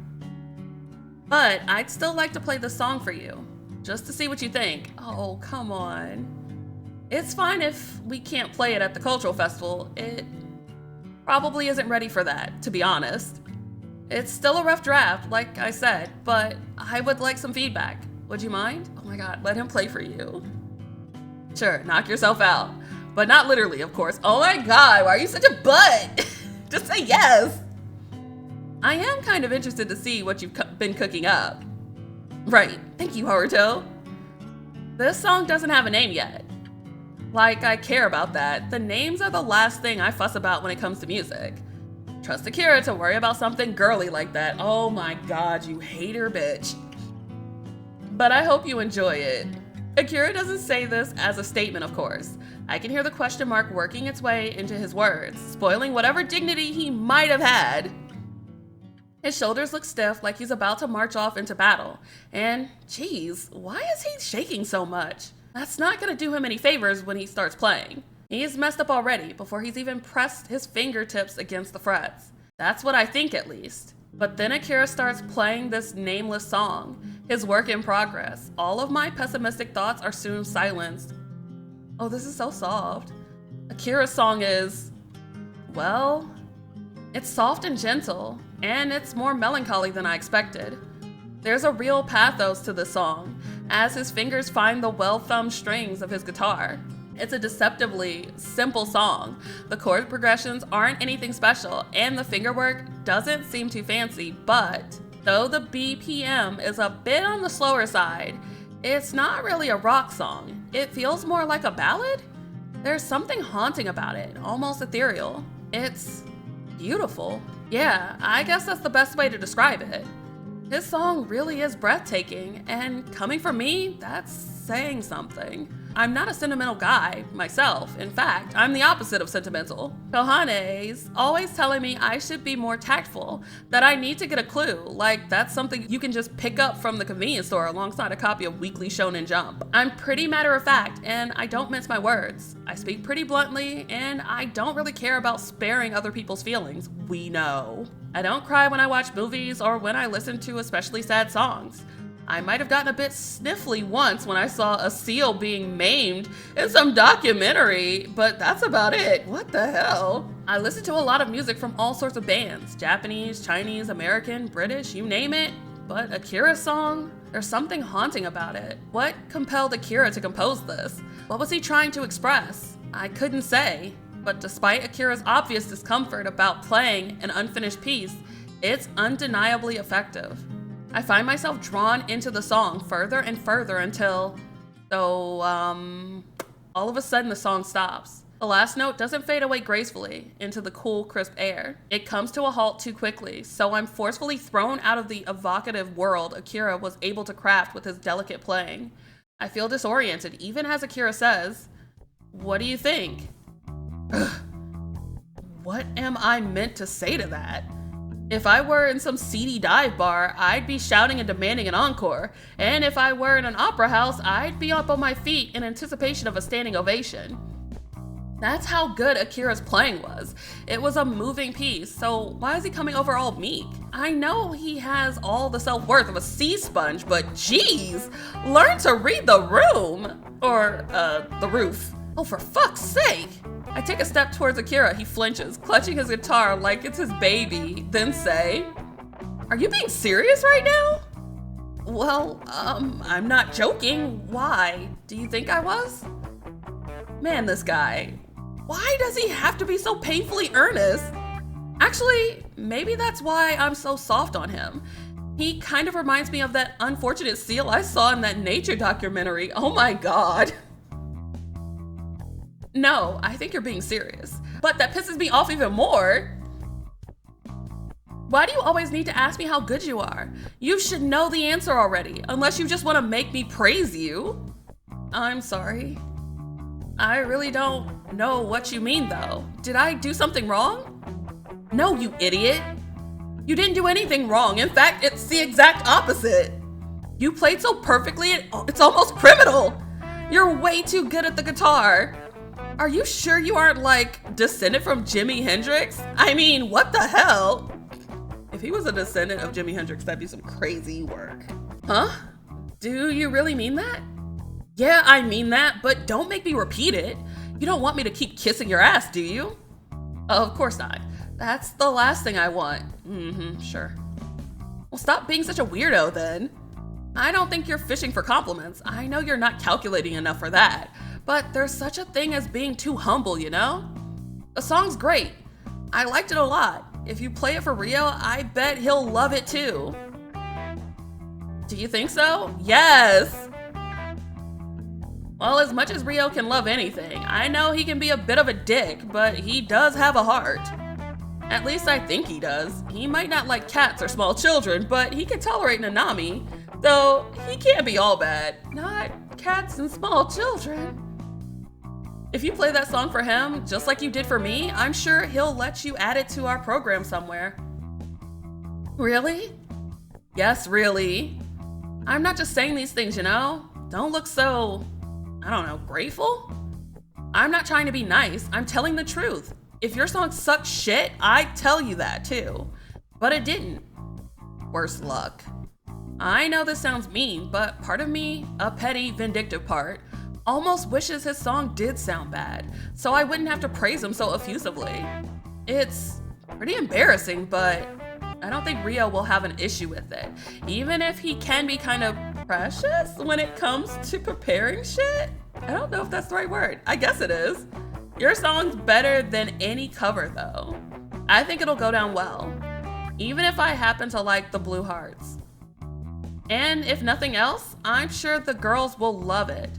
But I'd still like to play the song for you, just to see what you think. Oh, come on. It's fine if we can't play it at the cultural festival. It probably isn't ready for that, to be honest. It's still a rough draft, like I said, but I would like some feedback. Would you mind? Oh my god, let him play for you. Sure, knock yourself out. But not literally, of course. Oh my god, why are you such a butt? Just say yes. I am kind of interested to see what you've been cooking up. Right, thank you, Haruto. This song doesn't have a name yet. Like, I care about that. The names are the last thing I fuss about when it comes to music. Trust Akira to worry about something girly like that. Oh my god, you hater bitch. But I hope you enjoy it. Akira doesn't say this as a statement, of course. I can hear the question mark working its way into his words, spoiling whatever dignity he might have had. His shoulders look stiff, like he's about to march off into battle. And, geez, why is he shaking so much? That's not gonna do him any favors when he starts playing. He's messed up already before he's even pressed his fingertips against the frets. That's what I think, at least. But then Akira starts playing this nameless song, his work in progress. All of my pessimistic thoughts are soon silenced. Oh, this is so soft. Akira's song is, well, it's soft and gentle, and it's more melancholy than I expected. There's a real pathos to this song, as his fingers find the well-thumbed strings of his guitar. It's a deceptively simple song. The chord progressions aren't anything special, and the fingerwork doesn't seem too fancy, but though the BPM is a bit on the slower side, it's not really a rock song. It feels more like a ballad. There's something haunting about it, almost ethereal. It's beautiful. Yeah, I guess that's the best way to describe it. This song really is breathtaking, and coming from me, that's saying something. I'm not a sentimental guy myself. In fact, I'm the opposite of sentimental. Kohane's always telling me I should be more tactful, that I need to get a clue, like that's something you can just pick up from the convenience store alongside a copy of Weekly Shonen Jump. I'm pretty matter of fact, and I don't mince my words. I speak pretty bluntly, and I don't really care about sparing other people's feelings. We know. I don't cry when I watch movies or when I listen to especially sad songs. I might have gotten a bit sniffly once when I saw a seal being maimed in some documentary, but that's about it. What the hell? I listen to a lot of music from all sorts of bands, Japanese, Chinese, American, British, you name it. But Akira's song, there's something haunting about it. What compelled Akira to compose this? What was he trying to express? I couldn't say. But despite Akira's obvious discomfort about playing an unfinished piece, it's undeniably effective. I find myself drawn into the song further and further until So, all of a sudden the song stops. The last note doesn't fade away gracefully into the cool, crisp air. It comes to a halt too quickly, so I'm forcefully thrown out of the evocative world Akira was able to craft with his delicate playing. I feel disoriented, even as Akira says, "What do you think?" What am I meant to say to that? If I were in some seedy dive bar, I'd be shouting and demanding an encore. And if I were in an opera house, I'd be up on my feet in anticipation of a standing ovation. That's how good Akira's playing was. It was a moving piece, so why is he coming over all meek? I know he has all the self-worth of a sea sponge, but geez, learn to read the room. Or, the roof. Oh, for fuck's sake. I take a step towards Akira. He flinches, clutching his guitar like it's his baby, then say, "Are you being serious right now?" "Well, I'm not joking. Why? Do you think I was?" Man, this guy. Why does he have to be so painfully earnest? Actually, maybe that's why I'm so soft on him. He kind of reminds me of that unfortunate seal I saw in that nature documentary. Oh my god. No, I think you're being serious. But that pisses me off even more. Why do you always need to ask me how good you are? You should know the answer already, unless you just want to make me praise you. I'm sorry. I really don't know what you mean though. Did I do something wrong? No, you idiot. You didn't do anything wrong. In fact, it's the exact opposite. You played so perfectly, it's almost criminal. You're way too good at the guitar. Are you sure you aren't like descended from Jimi Hendrix? I mean, what the hell? If he was a descendant of Jimi Hendrix, that'd be some crazy work. Huh? Do you really mean that? Yeah, I mean that, but don't make me repeat it. You don't want me to keep kissing your ass, do you? Of course not. That's the last thing I want. Sure. Well, stop being such a weirdo then. I don't think you're fishing for compliments. I know you're not calculating enough for that. But there's such a thing as being too humble, you know? The song's great. I liked it a lot. If you play it for Rio, I bet he'll love it too. Do you think so? Yes! Well, as much as Rio can love anything, I know he can be a bit of a dick, but he does have a heart. At least I think he does. He might not like cats or small children, but he can tolerate Nanami, though he can't be all bad. Not cats and small children. If you play that song for him, just like you did for me, I'm sure he'll let you add it to our program somewhere. Really? Yes, really. I'm not just saying these things, you know? Don't look so, I don't know, grateful? I'm not trying to be nice. I'm telling the truth. If your song sucks shit, I'd tell you that too. But it didn't. Worse luck. I know this sounds mean, but part of me, a petty, vindictive part, almost wishes his song did sound bad, so I wouldn't have to praise him so effusively. It's pretty embarrassing, but I don't think Rio will have an issue with it, even if he can be kind of precious when it comes to preparing shit. I don't know if that's the right word. I guess it is. Your song's better than any cover though. I think it'll go down well, even if I happen to like the Blue Hearts. And if nothing else, I'm sure the girls will love it.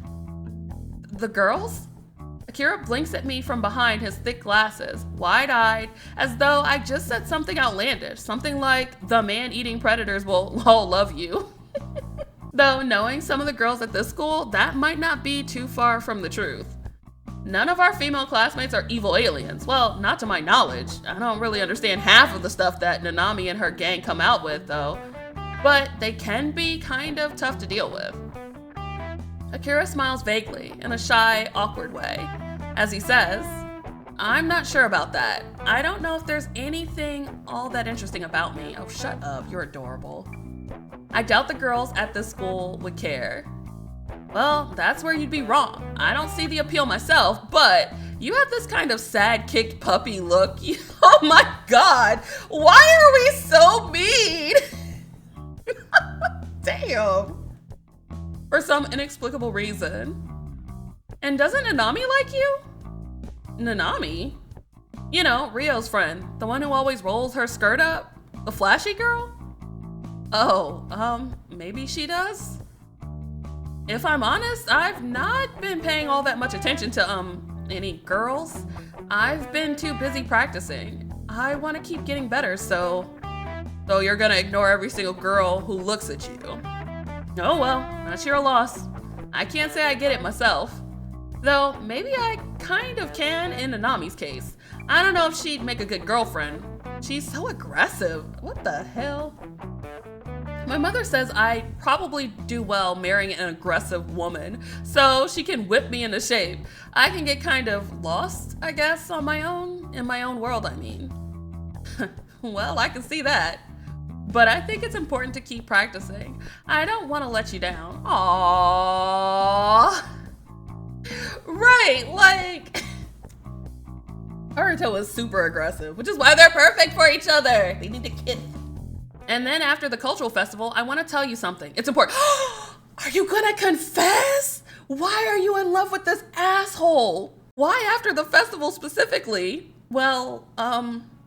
The girls? Akira blinks at me from behind his thick glasses, wide-eyed, as though I just said something outlandish, something like, the man-eating predators will all love you. Though knowing some of the girls at this school, that might not be too far from the truth. None of our female classmates are evil aliens. Well, not to my knowledge. I don't really understand half of the stuff that Nanami and her gang come out with, though. But they can be kind of tough to deal with. Akira smiles vaguely, in a shy, awkward way, as he says, I'm not sure about that. I don't know if there's anything all that interesting about me. Oh, shut up, you're adorable. I doubt the girls at this school would care. Well, that's where you'd be wrong. I don't see the appeal myself, but you have this kind of sad, kicked puppy look. Oh my god, why are we so mean? Damn. For some inexplicable reason. And doesn't Nanami like you? Nanami? You know, Rio's friend, the one who always rolls her skirt up? The flashy girl? Oh, maybe she does? If I'm honest, I've not been paying all that much attention to, any girls. I've been too busy practicing. I want to keep getting better, so you're gonna ignore every single girl who looks at you. Oh well, that's your loss. I can't say I get it myself. Though, maybe I kind of can in Nanami's case. I don't know if she'd make a good girlfriend. She's so aggressive. What the hell? My mother says I probably do well marrying an aggressive woman, so she can whip me into shape. I can get kind of lost, I guess, on my own, in my own world, I mean. Well, I can see that. But I think it's important to keep practicing. I don't want to let you down. Aww. Right, like... Haruto is super aggressive, which is why they're perfect for each other. They need to kiss. And then after the cultural festival, I want to tell you something. It's important. Are you gonna confess? Why are you in love with this asshole? Why after the festival specifically? Well,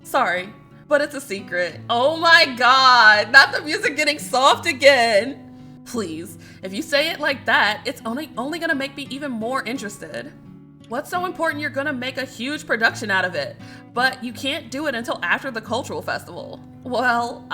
sorry, but it's a secret. Oh my God, not the music getting soft again. Please, if you say it like that, it's only gonna make me even more interested. What's so important you're gonna make a huge production out of it, but you can't do it until after the cultural festival? Well,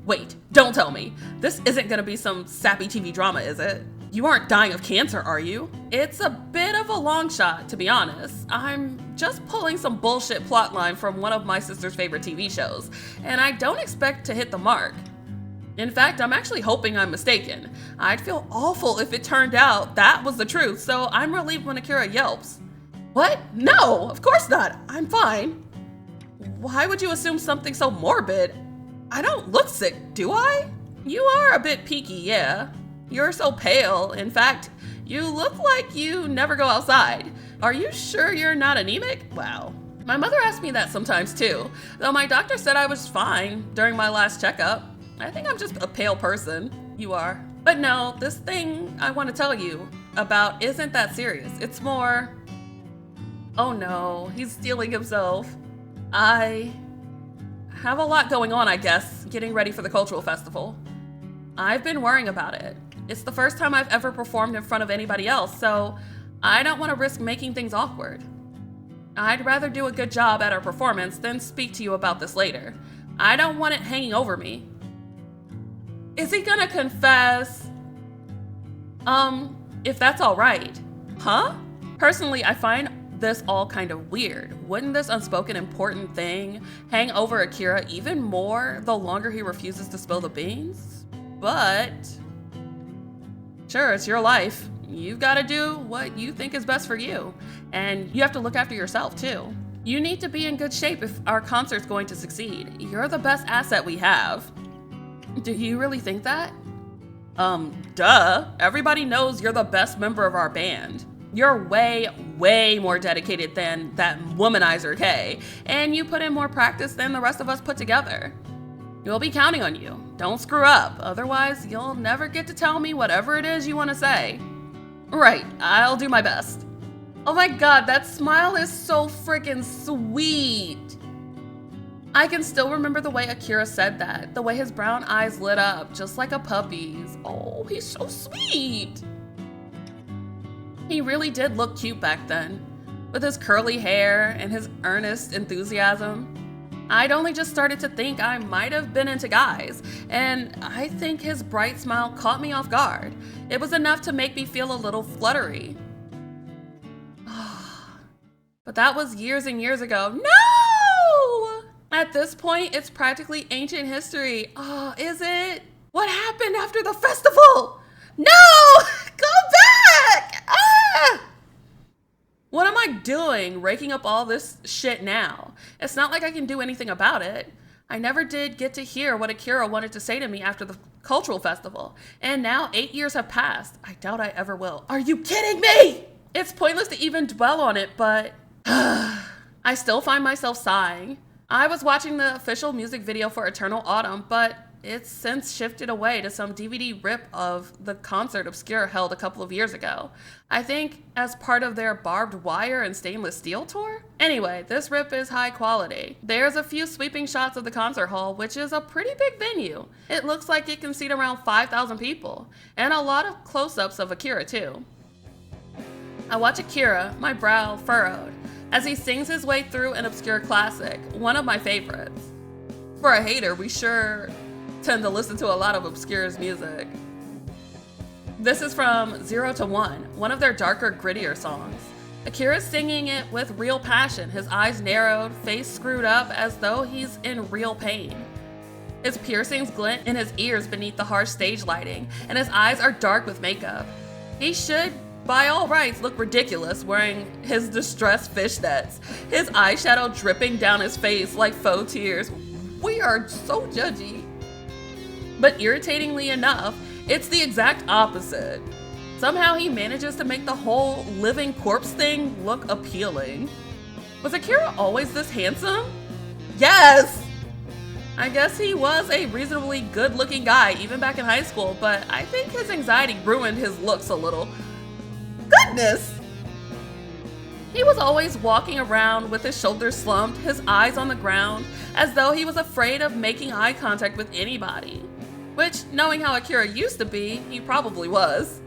wait, don't tell me. This isn't gonna be some sappy TV drama, is it? You aren't dying of cancer, are you? It's a bit of a long shot, to be honest. I'm just pulling some bullshit plotline from one of my sister's favorite TV shows, and I don't expect to hit the mark. In fact, I'm actually hoping I'm mistaken. I'd feel awful if it turned out that was the truth, so I'm relieved when Akira yelps. What? No, of course not. I'm fine. Why would you assume something so morbid? I don't look sick, do I? You are a bit peaky, yeah. You're so pale. In fact, you look like you never go outside. Are you sure you're not anemic? Wow. My mother asks me that sometimes too, though my doctor said I was fine during my last checkup. I think I'm just a pale person. You are. But no, this thing I want to tell you about isn't that serious. It's more... Oh no, he's stealing himself. I have a lot going on, I guess, getting ready for the cultural festival. I've been worrying about it. It's the first time I've ever performed in front of anybody else, so I don't want to risk making things awkward. I'd rather do a good job at our performance than speak to you about this later. I don't want it hanging over me. Is he gonna confess? If that's all right. Huh? Personally, I find this all kind of weird. Wouldn't this unspoken important thing hang over Akira even more the longer he refuses to spill the beans? But sure, it's your life. You've got to do what you think is best for you. And you have to look after yourself too. You need to be in good shape if our concert's going to succeed. You're the best asset we have. Do you really think that? Duh. Everybody knows you're the best member of our band. You're way, way more dedicated than that womanizer Kay, and you put in more practice than the rest of us put together. We'll be counting on you. Don't screw up, otherwise you'll never get to tell me whatever it is you want to say. Right, I'll do my best. Oh my God, that smile is so freaking sweet. I can still remember the way Akira said that, the way his brown eyes lit up, just like a puppy's. Oh, he's so sweet. He really did look cute back then, with his curly hair and his earnest enthusiasm. I'd only just started to think I might have been into guys, and I think his bright smile caught me off guard. It was enough to make me feel a little fluttery. But that was years and years ago. No! At this point, it's practically ancient history. Oh, is it? What happened after the festival? No! Go back! Ah! What am I doing raking up all this shit now? It's not like I can do anything about it. I never did get to hear what Akira wanted to say to me after the cultural festival. And now 8 years have passed. I doubt I ever will. Are you kidding me? It's pointless to even dwell on it, but I still find myself sighing. I was watching the official music video for Eternal Autumn, but it's since shifted away to some DVD rip of the concert Obscure held a couple of years ago. I think as part of their barbed wire and stainless steel tour? Anyway, this rip is high quality. There's a few sweeping shots of the concert hall, which is a pretty big venue. It looks like it can seat around 5,000 people, and a lot of close-ups of Akira too. I watch Akira, my brow furrowed, as he sings his way through an Obscure classic, one of my favorites. For a hater, we sure tend to listen to a lot of Obscure's music. This is from 0 to 1, one of their darker, grittier songs. Akira's singing it with real passion, his eyes narrowed, face screwed up as though he's in real pain. His piercings glint in his ears beneath the harsh stage lighting, and his eyes are dark with makeup. He should, by all rights, look ridiculous wearing his distressed fishnets, his eyeshadow dripping down his face like faux tears. We are so judgy. But irritatingly enough, it's the exact opposite. Somehow he manages to make the whole living corpse thing look appealing. Was Akira always this handsome? Yes! I guess he was a reasonably good-looking guy even back in high school, but I think his anxiety ruined his looks a little. Goodness! He was always walking around with his shoulders slumped, his eyes on the ground, as though he was afraid of making eye contact with anybody. Which, knowing how Akira used to be, he probably was.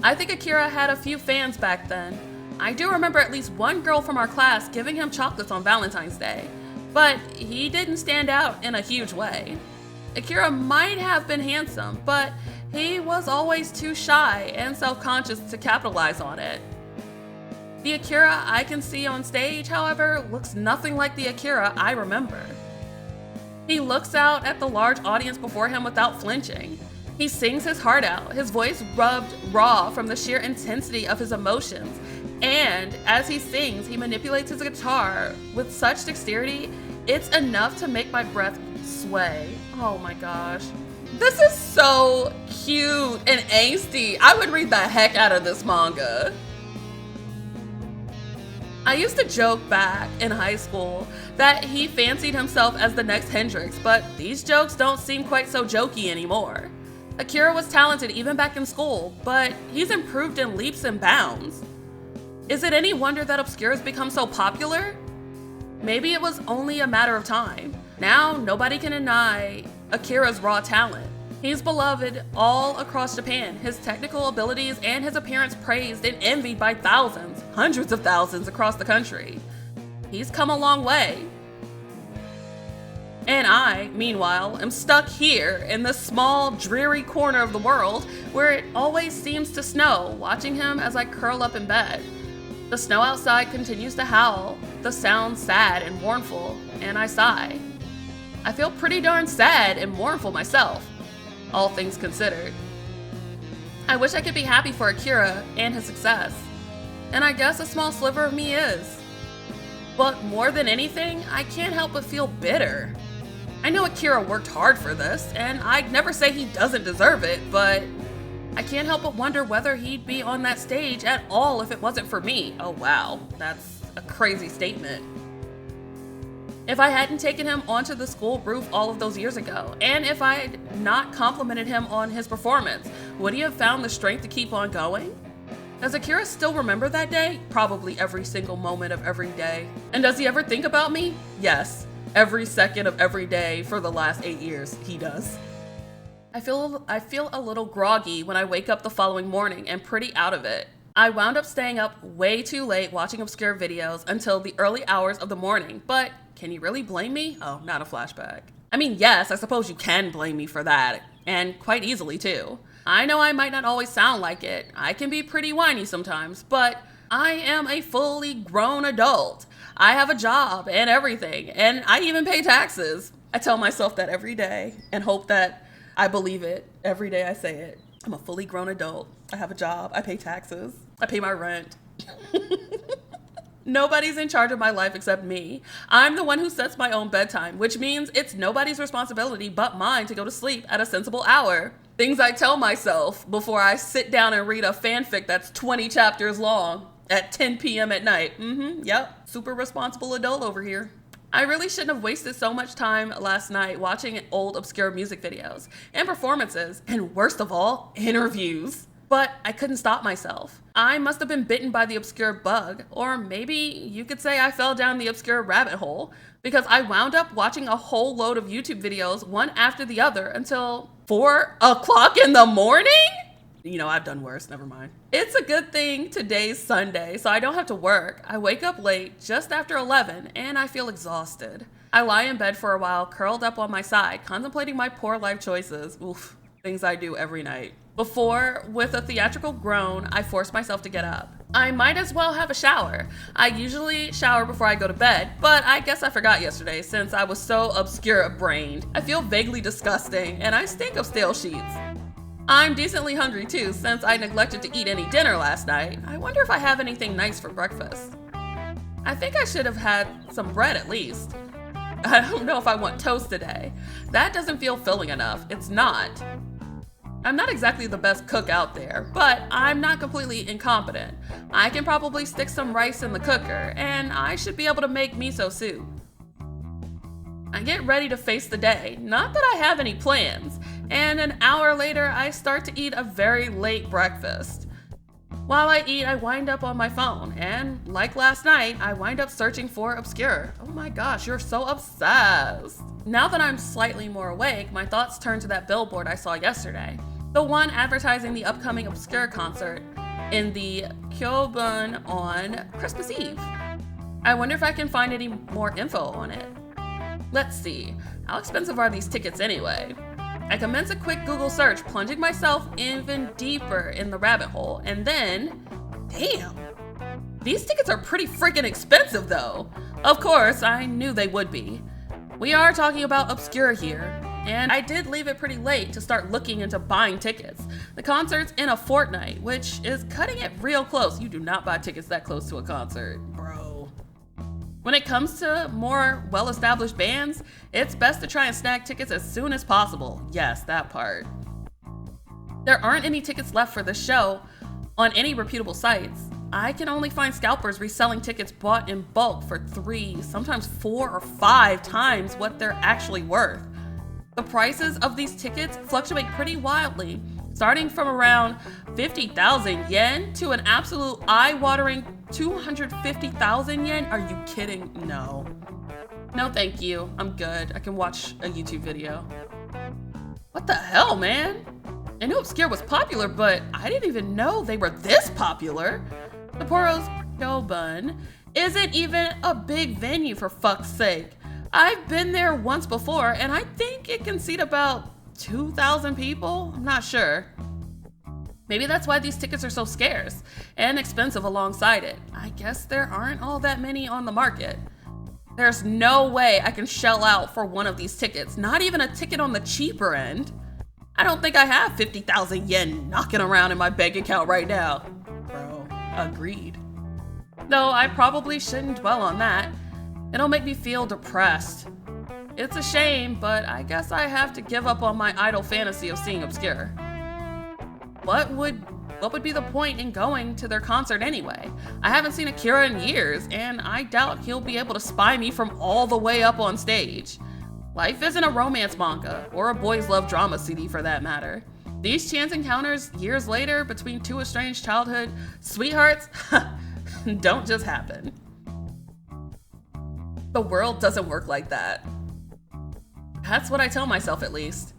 I think Akira had a few fans back then. I do remember at least one girl from our class giving him chocolates on Valentine's Day, but he didn't stand out in a huge way. Akira might have been handsome, but he was always too shy and self-conscious to capitalize on it. The Akira I can see on stage, however, looks nothing like the Akira I remember. He looks out at the large audience before him without flinching. He sings his heart out, his voice rubbed raw from the sheer intensity of his emotions. And as he sings, he manipulates his guitar with such dexterity, it's enough to make my breath sway. Oh my gosh. This is so cute and angsty. I would read the heck out of this manga. I used to joke back in high school that he fancied himself as the next Hendrix, but these jokes don't seem quite so jokey anymore. Akira was talented even back in school, but he's improved in leaps and bounds. Is it any wonder that Obscure has become so popular? Maybe it was only a matter of time. Now, nobody can deny Akira's raw talent. He's beloved all across Japan, his technical abilities and his appearance praised and envied by thousands, hundreds of thousands across the country. He's come a long way. And I, meanwhile, am stuck here in this small, dreary corner of the world where it always seems to snow, watching him as I curl up in bed. The snow outside continues to howl, the sound sad and mournful, and I sigh. I feel pretty darn sad and mournful myself, all things considered. I wish I could be happy for Akira and his success, and I guess a small sliver of me is. But more than anything, I can't help but feel bitter. I know Akira worked hard for this, and I'd never say he doesn't deserve it, but I can't help but wonder whether he'd be on that stage at all if it wasn't for me. Oh wow, that's a crazy statement. If I hadn't taken him onto the school roof all of those years ago, and if I had not complimented him on his performance, would he have found the strength to keep on going? Does Akira still remember that day? Probably every single moment of every day. And does he ever think about me? Yes, every second of every day for the last 8 years, he does. I feel a little groggy when I wake up the following morning and pretty out of it. I wound up staying up way too late watching Obscure videos until the early hours of the morning, but can you really blame me? Oh, not a flashback. I mean, yes, I suppose you can blame me for that, and quite easily too. I know I might not always sound like it. I can be pretty whiny sometimes, but I am a fully grown adult. I have a job and everything, and I even pay taxes. I tell myself that every day and hope that I believe it every day I say it. I'm a fully grown adult. I have a job. I pay taxes. I pay my rent. Nobody's in charge of my life except me. I'm the one who sets my own bedtime, which means it's nobody's responsibility but mine to go to sleep at a sensible hour. Things I tell myself before I sit down and read a fanfic that's 20 chapters long at 10 p.m. at night. Yep, super responsible adult over here. I really shouldn't have wasted so much time last night watching old obscure music videos and performances, and worst of all, interviews. But I couldn't stop myself. I must have been bitten by the obscure bug, or maybe you could say I fell down the obscure rabbit hole, because I wound up watching a whole load of YouTube videos one after the other until 4 o'clock in the morning? You know, I've done worse, never mind. It's a good thing today's Sunday, so I don't have to work. I wake up late, just after 11, and I feel exhausted. I lie in bed for a while, curled up on my side, contemplating my poor life choices. Oof, things I do every night. Before, with a theatrical groan, I force myself to get up. I might as well have a shower. I usually shower before I go to bed, but I guess I forgot yesterday since I was so obscure-brained. I feel vaguely disgusting, and I stink of stale sheets. I'm decently hungry too, since I neglected to eat any dinner last night. I wonder if I have anything nice for breakfast. I think I should have had some bread at least. I don't know if I want toast today. That doesn't feel filling enough. It's not. I'm not exactly the best cook out there, but I'm not completely incompetent. I can probably stick some rice in the cooker, and I should be able to make miso soup. I get ready to face the day, not that I have any plans, and an hour later I start to eat a very late breakfast. While I eat, I wind up on my phone, and like last night, I wind up searching for Obscure. Oh my gosh, you're so obsessed. Now that I'm slightly more awake, my thoughts turn to that billboard I saw yesterday. The one advertising the upcoming Obscure concert in the Kyobun on Christmas Eve. I wonder if I can find any more info on it. Let's see, how expensive are these tickets anyway? I commence a quick Google search, plunging myself even deeper in the rabbit hole, and then, damn, these tickets are pretty freaking expensive though. Of course, I knew they would be. We are talking about Obscure here, and I did leave it pretty late to start looking into buying tickets. The concert's in a fortnight, which is cutting it real close. You do not buy tickets that close to a concert, bro. When it comes to more well-established bands, it's best to try and snag tickets as soon as possible. Yes, that part. There aren't any tickets left for this show on any reputable sites. I can only find scalpers reselling tickets bought in bulk for 3, sometimes 4 or 5 times what they're actually worth. The prices of these tickets fluctuate pretty wildly, starting from around 50,000 yen to an absolute eye-watering 250,000 yen? Are you kidding? No. No, thank you. I'm good. I can watch a YouTube video. What the hell, man? I knew Obscure was popular, but I didn't even know they were this popular. Sapporo's Kyobun isn't even a big venue, for fuck's sake. I've been there once before, and I think it can seat about 2,000 people? I'm not sure. Maybe that's why these tickets are so scarce and expensive alongside it. I guess there aren't all that many on the market. There's no way I can shell out for one of these tickets, not even a ticket on the cheaper end. I don't think I have 50,000 yen knocking around in my bank account right now. Bro, agreed. Though I probably shouldn't dwell on that. It'll make me feel depressed. It's a shame, but I guess I have to give up on my idle fantasy of seeing Obscure. What would be the point in going to their concert anyway? I haven't seen Akira in years, and I doubt he'll be able to spy me from all the way up on stage. Life isn't a romance manga, or a boys love drama CD for that matter. These chance encounters years later between 2 estranged childhood sweethearts don't just happen. The world doesn't work like that. That's what I tell myself, at least.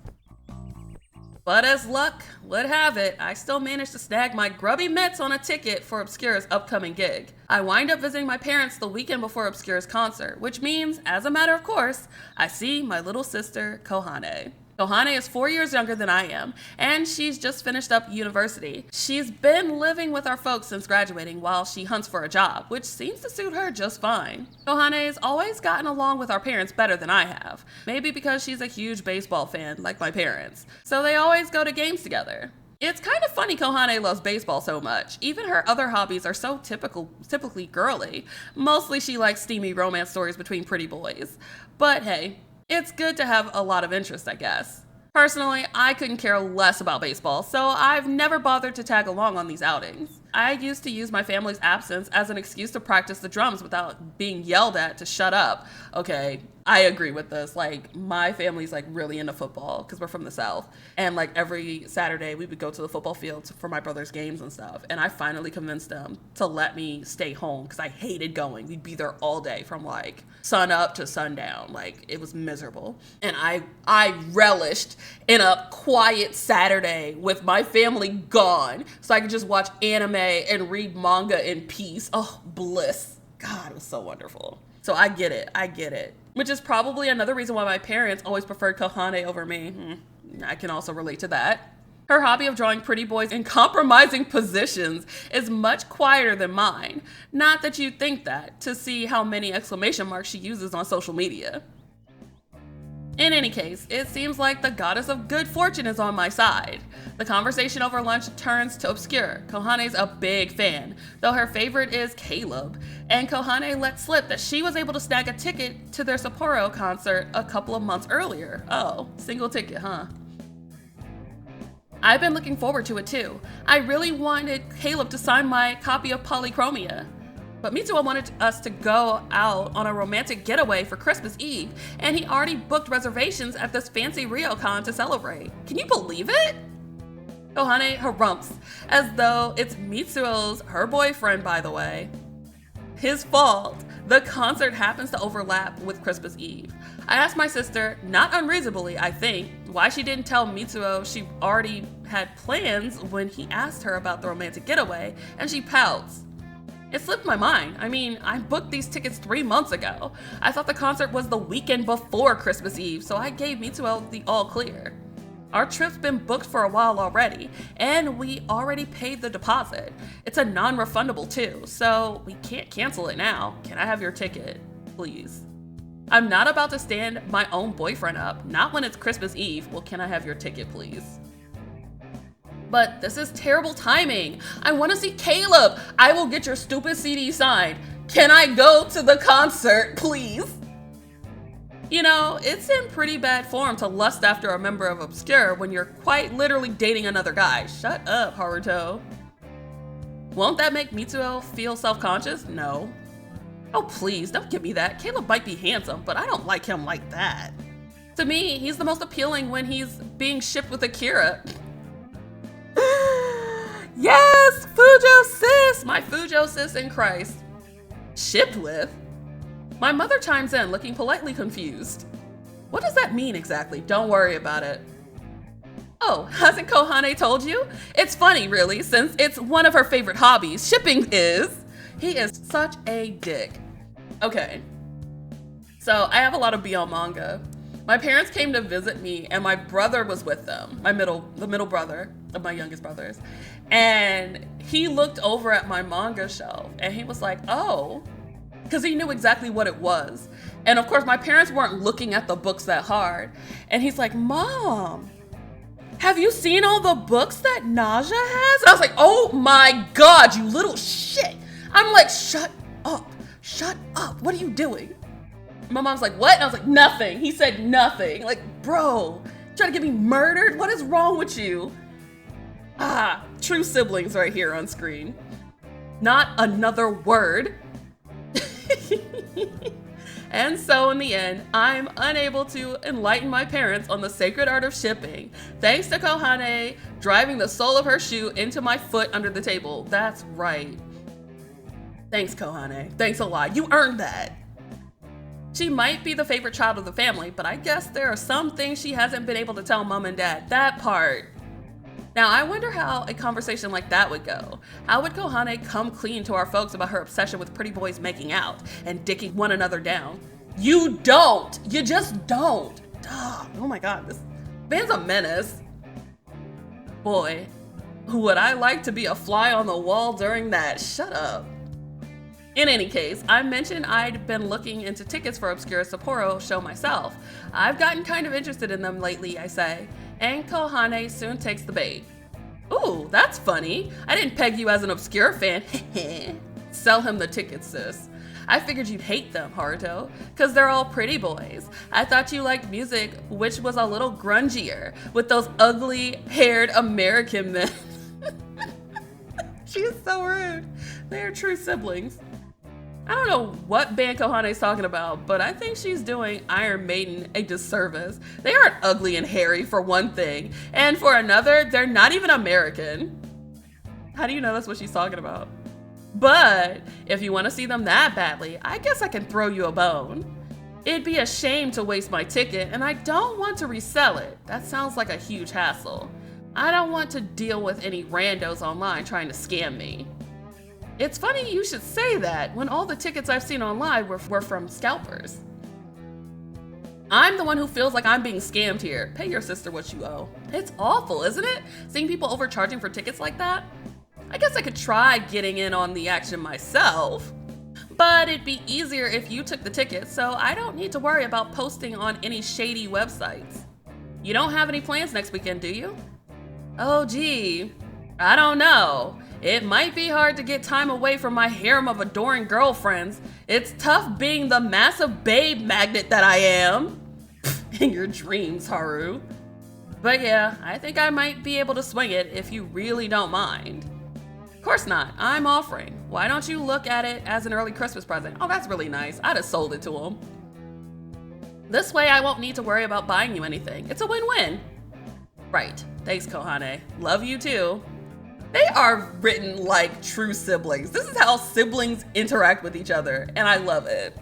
But as luck would have it, I still managed to snag my grubby mitts on a ticket for Obscure's upcoming gig. I wind up visiting my parents the weekend before Obscure's concert, which means, as a matter of course, I see my little sister, Kohane. Kohane is 4 years younger than I am, and she's just finished up university. She's been living with our folks since graduating while she hunts for a job, which seems to suit her just fine. Kohane's always gotten along with our parents better than I have, maybe because she's a huge baseball fan like my parents, so they always go to games together. It's kind of funny Kohane loves baseball so much. Even her other hobbies are so typically girly. Mostly she likes steamy romance stories between pretty boys. But hey, it's good to have a lot of interest, I guess. Personally, I couldn't care less about baseball, so I've never bothered to tag along on these outings. I used to use my family's absence as an excuse to practice the drums without being yelled at to shut up. Okay, I agree with this. Like, my family's like really into football because we're from the South. And like every Saturday we would go to the football field for my brother's games and stuff. And I finally convinced them to let me stay home because I hated going. We'd be there all day from like sun up to sundown. Like, it was miserable. And I relished in a quiet Saturday with my family gone so I could just watch anime and read manga in peace. Oh, bliss. God, it was so wonderful. So I get it. Which is probably another reason why my parents always preferred Kohane over me. I can also relate to that. Her hobby of drawing pretty boys in compromising positions is much quieter than mine. Not that you'd think that, to see how many exclamation marks she uses on social media. In any case, it seems like the goddess of good fortune is on my side. The conversation over lunch turns to Obscure. Kohane's a big fan, though her favorite is Caleb, and Kohane let slip that she was able to snag a ticket to their Sapporo concert a couple of months earlier. Oh, single ticket, huh? I've been looking forward to it too. I really wanted Caleb to sign my copy of Polychromia. But Mitsuo wanted us to go out on a romantic getaway for Christmas Eve, and he already booked reservations at this fancy ryokan to celebrate. Can you believe it? Kohane harumphs, as though it's Mitsuo's, her boyfriend by the way, his fault. The concert happens to overlap with Christmas Eve. I asked my sister, not unreasonably I think, why she didn't tell Mitsuo she already had plans when he asked her about the romantic getaway, and she pouts. It slipped my mind. I mean, I booked these tickets 3 months ago. I thought the concert was the weekend before Christmas Eve, so I gave Mitsuo the all clear. Our trip's been booked for a while already, and we already paid the deposit. It's a non-refundable too, so we can't cancel it now. Can I have your ticket, please? I'm not about to stand my own boyfriend up, not when it's Christmas Eve. Well, can I have your ticket, please? But this is terrible timing. I want to see Caleb. I will get your stupid CD signed. Can I go to the concert, please? You know, it's in pretty bad form to lust after a member of Obscure when you're quite literally dating another guy. Shut up, Haruto. Won't that make Mitsuo feel self-conscious? No. Oh, please, don't give me that. Caleb might be handsome, but I don't like him like that. To me, he's the most appealing when he's being shipped with Akira. Yes, Fujo sis! My Fujo sis in Christ. Shipped with? My mother chimes in, looking politely confused. What does that mean exactly? Don't worry about it. Oh, hasn't Kohane told you? It's funny, really, since it's one of her favorite hobbies. Shipping is. He is such a dick. Okay. So, I have a lot of BL manga. My parents came to visit me, and my brother was with them. The middle brother of my youngest brothers. And he looked over at my manga shelf, and he was like, oh, because he knew exactly what it was. And of course, my parents weren't looking at the books that hard. And he's like, Mom, have you seen all the books that Naja has? And I was like, oh my God, you little shit. I'm like, shut up, what are you doing? My mom's like, what? And I was like, nothing. He said nothing. Like, bro, trying to get me murdered? What is wrong with you? Ah, true siblings right here on screen. Not another word. And so in the end, I'm unable to enlighten my parents on the sacred art of shipping, thanks to Kohane driving the sole of her shoe into my foot under the table. That's right. Thanks, Kohane. Thanks a lot. You earned that. She might be the favorite child of the family, but I guess there are some things she hasn't been able to tell mom and dad. That part. Now, I wonder how a conversation like that would go. How would Kohane come clean to our folks about her obsession with pretty boys making out and dicking one another down? You don't. You just don't. Oh my God, this man's a menace. Boy, would I like to be a fly on the wall during that. Shut up. In any case, I mentioned I'd been looking into tickets for Obscure Sapporo show myself. I've gotten kind of interested in them lately, I say, and Kohane soon takes the bait. Ooh, that's funny. I didn't peg you as an Obscure fan. Sell him the tickets, sis. I figured you'd hate them, Haruto, because they're all pretty boys. I thought you liked music which was a little grungier, with those ugly-haired American men. She's so rude. They're true siblings. I don't know what band Kohane's talking about, but I think she's doing Iron Maiden a disservice. They aren't ugly and hairy for one thing, and for another, they're not even American. How do you know that's what she's talking about? But if you want to see them that badly, I guess I can throw you a bone. It'd be a shame to waste my ticket, and I don't want to resell it. That sounds like a huge hassle. I don't want to deal with any randos online trying to scam me. It's funny you should say that when all the tickets I've seen online were from scalpers. I'm the one who feels like I'm being scammed here. Pay your sister what you owe. It's awful, isn't it? Seeing people overcharging for tickets like that? I guess I could try getting in on the action myself, but it'd be easier if you took the ticket, so I don't need to worry about posting on any shady websites. You don't have any plans next weekend, do you? Oh gee, I don't know. It might be hard to get time away from my harem of adoring girlfriends. It's tough being the massive babe magnet that I am. In your dreams, Haru. But yeah, I think I might be able to swing it if you really don't mind. Of course not, I'm offering. Why don't you look at it as an early Christmas present? Oh, that's really nice. I'd have sold it to him. This way I won't need to worry about buying you anything. It's a win-win. Right, thanks Kohane. Love you too. They are written like true siblings. This is how siblings interact with each other, and I love it.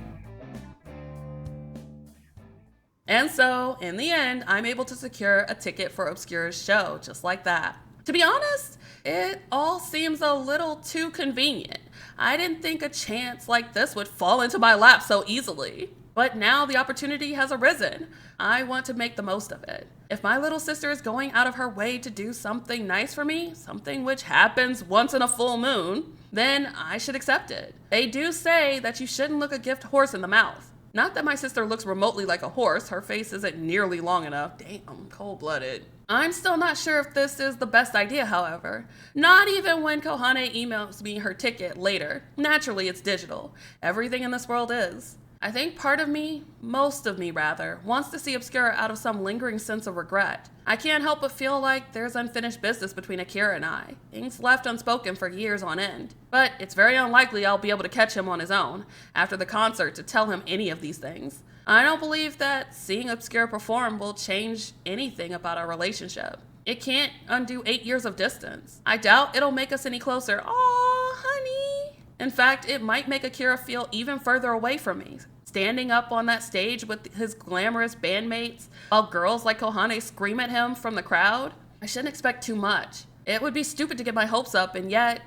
And so, in the end, I'm able to secure a ticket for Obscure's show, just like that. To be honest, it all seems a little too convenient. I didn't think a chance like this would fall into my lap so easily. But now the opportunity has arisen. I want to make the most of it. If my little sister is going out of her way to do something nice for me, something which happens once in a full moon, then I should accept it. They do say that you shouldn't look a gift horse in the mouth. Not that my sister looks remotely like a horse, her face isn't nearly long enough. Damn, cold-blooded. I'm still not sure if this is the best idea, however. Not even when Kohane emails me her ticket later. Naturally, it's digital. Everything in this world is. I think part of me, most of me rather, wants to see Obscure out of some lingering sense of regret. I can't help but feel like there's unfinished business between Akira and I, things left unspoken for years on end. But it's very unlikely I'll be able to catch him on his own, after the concert, to tell him any of these things. I don't believe that seeing Obscure perform will change anything about our relationship. It can't undo 8 years of distance. I doubt it'll make us any closer. Aw, honey. In fact, it might make Akira feel even further away from me, standing up on that stage with his glamorous bandmates while girls like Kohane scream at him from the crowd. I shouldn't expect too much. It would be stupid to get my hopes up, and yet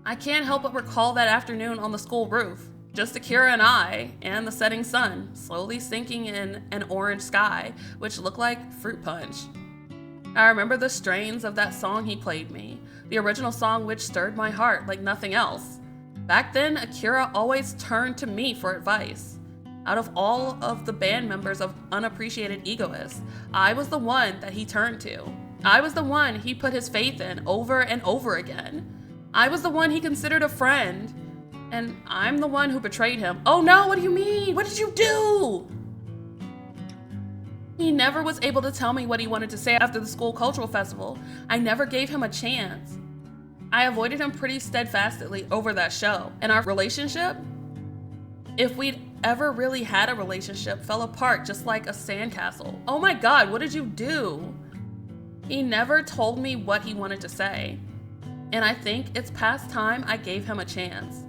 I can't help but recall that afternoon on the school roof. Just Akira and I, and the setting sun, slowly sinking in an orange sky, which looked like fruit punch. I remember the strains of that song he played me, the original song which stirred my heart like nothing else. Back then, Akira always turned to me for advice. Out of all of the band members of unappreciated egoists, I was the one that he turned to. I was the one he put his faith in over and over again. I was the one he considered a friend. And I'm the one who betrayed him. Oh no, what do you mean? What did you do? He never was able to tell me what he wanted to say after the school cultural festival. I never gave him a chance. I avoided him pretty steadfastly over that show. And our relationship, if we'd ever really had a relationship, fell apart just like a sandcastle. Oh my God, what did you do? He never told me what he wanted to say. And I think it's past time I gave him a chance.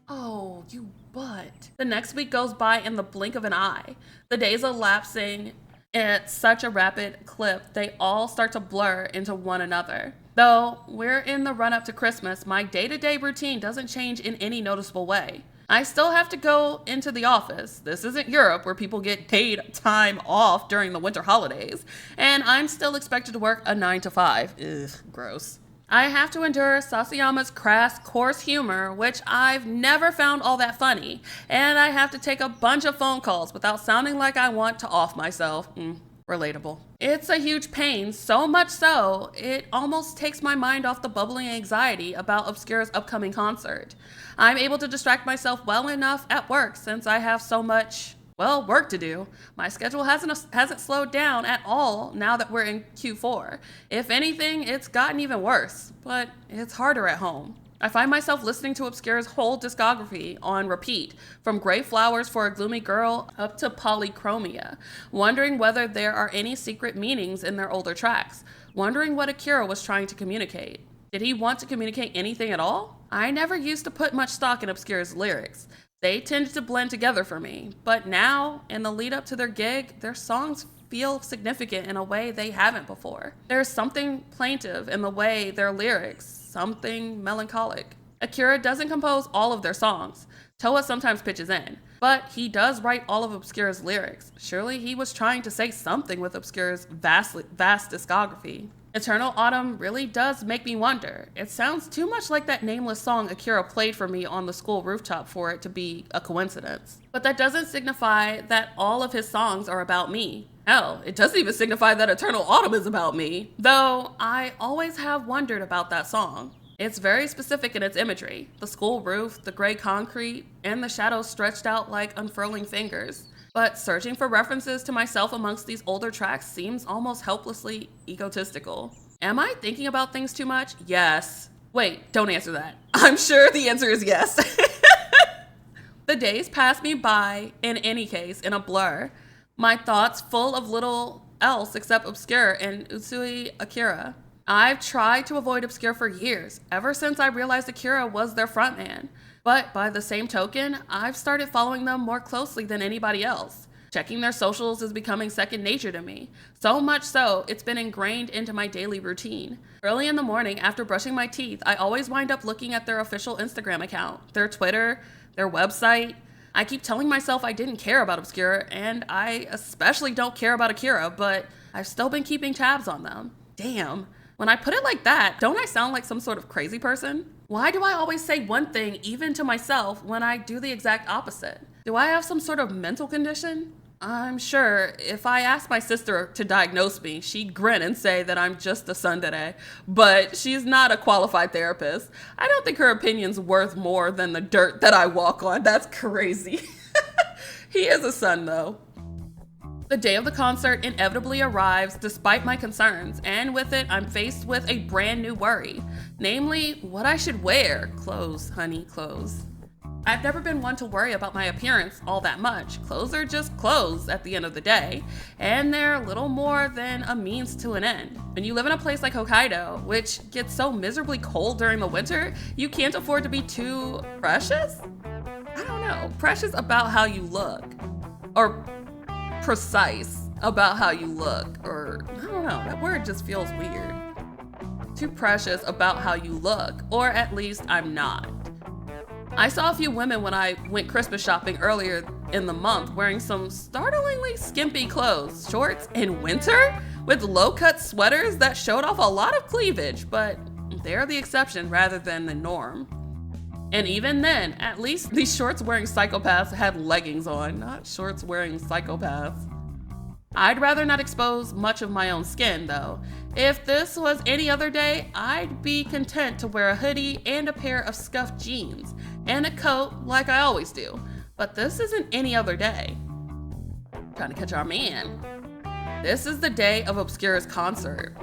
Oh, you butt. The next week goes by in the blink of an eye. The days elapsing at such a rapid clip, they all start to blur into one another. Though we're in the run-up to Christmas, my day-to-day routine doesn't change in any noticeable way. I still have to go into the office. This isn't Europe where people get paid time off during the winter holidays. And I'm still expected to work a 9 to 5. Ugh, gross. I have to endure Sasayama's crass, coarse humor, which I've never found all that funny. And I have to take a bunch of phone calls without sounding like I want to off myself. Relatable. It's a huge pain, so much so, it almost takes my mind off the bubbling anxiety about Obscure's upcoming concert. I'm able to distract myself well enough at work since I have so much Well, work to do. My schedule hasn't slowed down at all now that we're in Q4. If anything, it's gotten even worse, but it's harder at home. I find myself listening to Obscure's whole discography on repeat, from Gray Flowers for a Gloomy Girl up to Polychromia, wondering whether there are any secret meanings in their older tracks, wondering what Akira was trying to communicate. Did he want to communicate anything at all? I never used to put much stock in Obscure's lyrics. They tended to blend together for me, but now, in the lead up to their gig, their songs feel significant in a way they haven't before. There's something plaintive in the way their lyrics, something melancholic. Akira doesn't compose all of their songs. Toa sometimes pitches in, but he does write all of Obscure's lyrics. Surely he was trying to say something with Obscure's vast discography. Eternal Autumn really does make me wonder. It sounds too much like that nameless song Akira played for me on the school rooftop for it to be a coincidence. But that doesn't signify that all of his songs are about me. Hell, it doesn't even signify that Eternal Autumn is about me. Though I always have wondered about that song. It's very specific in its imagery. The school roof, the gray concrete, and the shadows stretched out like unfurling fingers. But searching for references to myself amongst these older tracks seems almost helplessly egotistical. Am I thinking about things too much? Yes. Wait, don't answer that. I'm sure the answer is yes. The days pass me by, in any case, in a blur. My thoughts full of little else except Obscure and Usui Akira. I've tried to avoid Obscure for years, ever since I realized Akira was their frontman. But by the same token, I've started following them more closely than anybody else. Checking their socials is becoming second nature to me. So much so, it's been ingrained into my daily routine. Early in the morning, after brushing my teeth, I always wind up looking at their official Instagram account, their Twitter, their website. I keep telling myself I didn't care about Obscure, and I especially don't care about Akira, but I've still been keeping tabs on them. Damn. When I put it like that, don't I sound like some sort of crazy person? Why do I always say one thing even to myself when I do the exact opposite? Do I have some sort of mental condition? I'm sure if I asked my sister to diagnose me, she'd grin and say that I'm just a tsundere, but she's not a qualified therapist. I don't think her opinion's worth more than the dirt that I walk on. That's crazy. He is a son, though. The day of the concert inevitably arrives despite my concerns, and with it, I'm faced with a brand new worry. Namely, what I should wear. Clothes, honey, clothes. I've never been one to worry about my appearance all that much. Clothes are just clothes at the end of the day, and they're little more than a means to an end. When you live in a place like Hokkaido, which gets so miserably cold during the winter, you can't afford to be too precious? I don't know, precious about how you look. Or precise about how you look, or I don't know, that word just feels weird. Too precious about how you look, or at least I'm not. I saw a few women when I went Christmas shopping earlier in the month wearing some startlingly skimpy clothes, shorts in winter, with low-cut sweaters that showed off a lot of cleavage, but they're the exception rather than the norm. And even then, at least these shorts wearing psychopaths had leggings on, not shorts wearing psychopaths. I'd rather not expose much of my own skin, though. If this was any other day, I'd be content to wear a hoodie and a pair of scuffed jeans, and a coat like I always do. But this isn't any other day. Trying to catch our man. This is the day of Obscure's concert.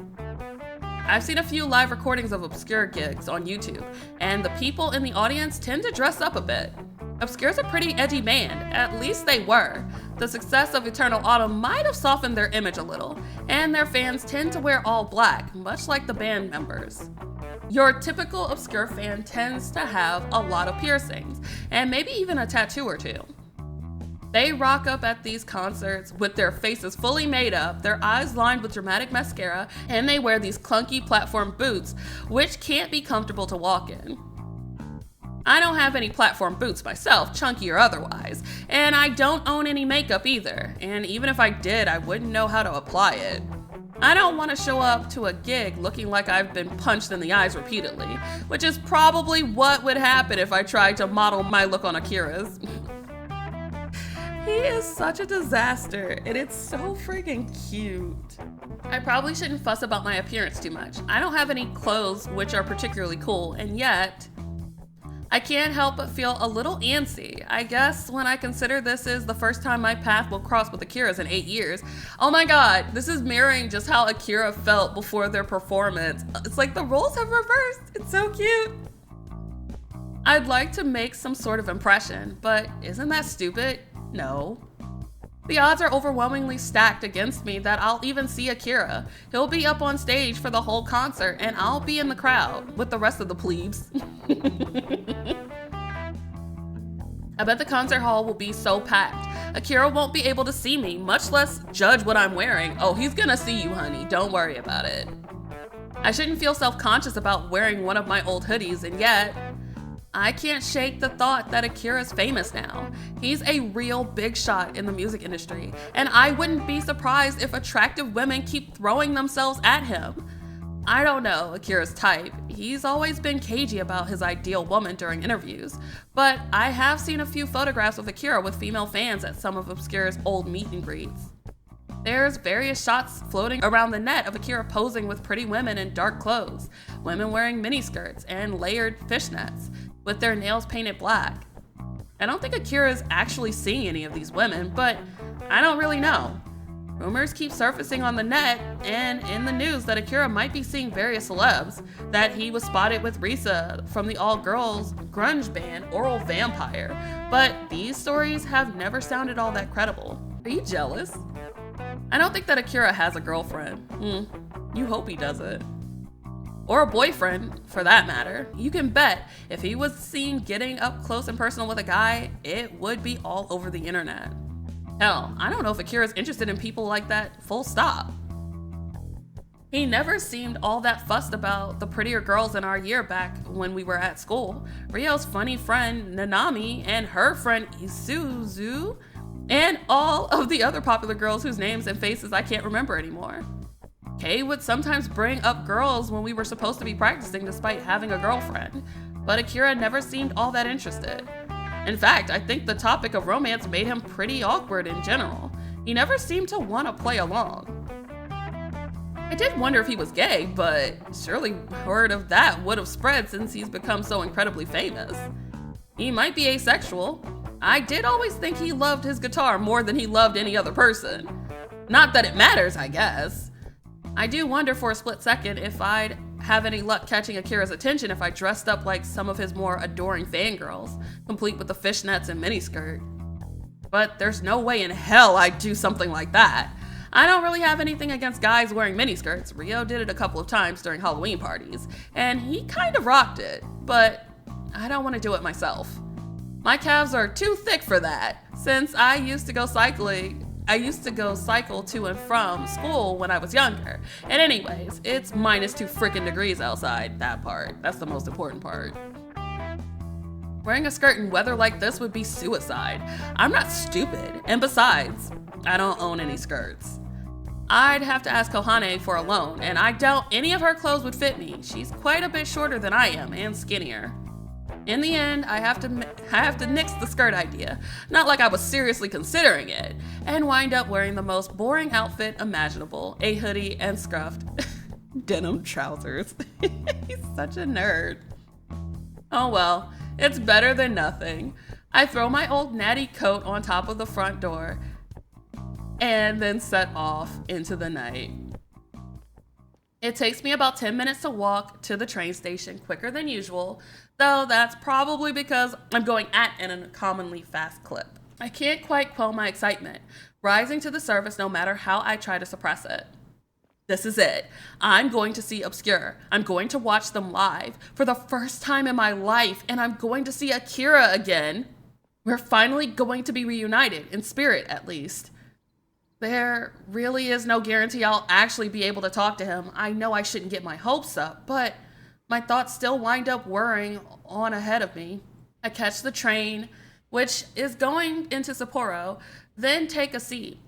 I've seen a few live recordings of Obscure gigs on YouTube, and the people in the audience tend to dress up a bit. Obscure's a pretty edgy band, at least they were. The success of Eternal Autumn might have softened their image a little, and their fans tend to wear all black, much like the band members. Your typical Obscure fan tends to have a lot of piercings, and maybe even a tattoo or two. They rock up at these concerts with their faces fully made up, their eyes lined with dramatic mascara, and they wear these clunky platform boots, which can't be comfortable to walk in. I don't have any platform boots myself, chunky or otherwise, and I don't own any makeup either, and even if I did, I wouldn't know how to apply it. I don't want to show up to a gig looking like I've been punched in the eyes repeatedly, which is probably what would happen if I tried to model my look on Akira's. He is such a disaster, and it's so freaking cute. I probably shouldn't fuss about my appearance too much. I don't have any clothes which are particularly cool, and yet, I can't help but feel a little antsy. I guess when I consider this is the first time my path will cross with Akira's in 8 years. Oh my god, this is mirroring just how Akira felt before their performance. It's like the roles have reversed. It's so cute. I'd like to make some sort of impression, but isn't that stupid? No. The odds are overwhelmingly stacked against me that I'll even see Akira. He'll be up on stage for the whole concert, and I'll be in the crowd with the rest of the plebes. I bet the concert hall will be so packed. Akira won't be able to see me, much less judge what I'm wearing. Oh, he's gonna see you, honey. Don't worry about it. I shouldn't feel self-conscious about wearing one of my old hoodies, and yet, I can't shake the thought that Akira's famous now. He's a real big shot in the music industry, and I wouldn't be surprised if attractive women keep throwing themselves at him. I don't know Akira's type. He's always been cagey about his ideal woman during interviews, but I have seen a few photographs of Akira with female fans at some of Obscure's old meet and greets. There's various shots floating around the net of Akira posing with pretty women in dark clothes, women wearing miniskirts and layered fishnets, with their nails painted black. I don't think Akira is actually seeing any of these women, but I don't really know. Rumors keep surfacing on the net and in the news that Akira might be seeing various celebs, that he was spotted with Risa from the all-girls grunge band Oral Vampire, but these stories have never sounded all that credible. Are you jealous? I don't think that Akira has a girlfriend. You hope he doesn't. Or a boyfriend, for that matter. You can bet if he was seen getting up close and personal with a guy, it would be all over the internet. Hell, I don't know if Akira's interested in people like that, full stop. He never seemed all that fussed about the prettier girls in our year back when we were at school. Ryo's funny friend Nanami and her friend Isuzu, and all of the other popular girls whose names and faces I can't remember anymore. Kay would sometimes bring up girls when we were supposed to be practicing despite having a girlfriend, but Akira never seemed all that interested. In fact, I think the topic of romance made him pretty awkward in general. He never seemed to want to play along. I did wonder if he was gay, but surely word of that would have spread since he's become so incredibly famous. He might be asexual. I did always think he loved his guitar more than he loved any other person. Not that it matters, I guess. I do wonder for a split second if I'd have any luck catching Akira's attention if I dressed up like some of his more adoring fangirls, complete with the fishnets and miniskirt. But there's no way in hell I'd do something like that. I don't really have anything against guys wearing miniskirts. Ryo did it a couple of times during Halloween parties, and he kind of rocked it, but I don't want to do it myself. My calves are too thick for that, since I used to go cycle to and from school when I was younger. And anyways, it's -2 freaking degrees outside, that part. That's the most important part. Wearing a skirt in weather like this would be suicide. I'm not stupid, and besides, I don't own any skirts. I'd have to ask Kohane for a loan, and I doubt any of her clothes would fit me. She's quite a bit shorter than I am, and skinnier. In the end, I have to nix the skirt idea, not like I was seriously considering it, and wind up wearing the most boring outfit imaginable, a hoodie and scuffed denim trousers. He's such a nerd. Oh well, it's better than nothing. I throw my old natty coat on top of the front door and then set off into the night. It takes me about 10 minutes to walk to the train station, quicker than usual, though that's probably because I'm going at an uncommonly fast clip. I can't quite quell my excitement, rising to the surface no matter how I try to suppress it. This is it. I'm going to see Obscure. I'm going to watch them live for the first time in my life, and I'm going to see Akira again. We're finally going to be reunited, in spirit at least. There really is no guarantee I'll actually be able to talk to him. I know I shouldn't get my hopes up, but my thoughts still wind up whirring on ahead of me. I catch the train, which is going into Sapporo, then take a seat.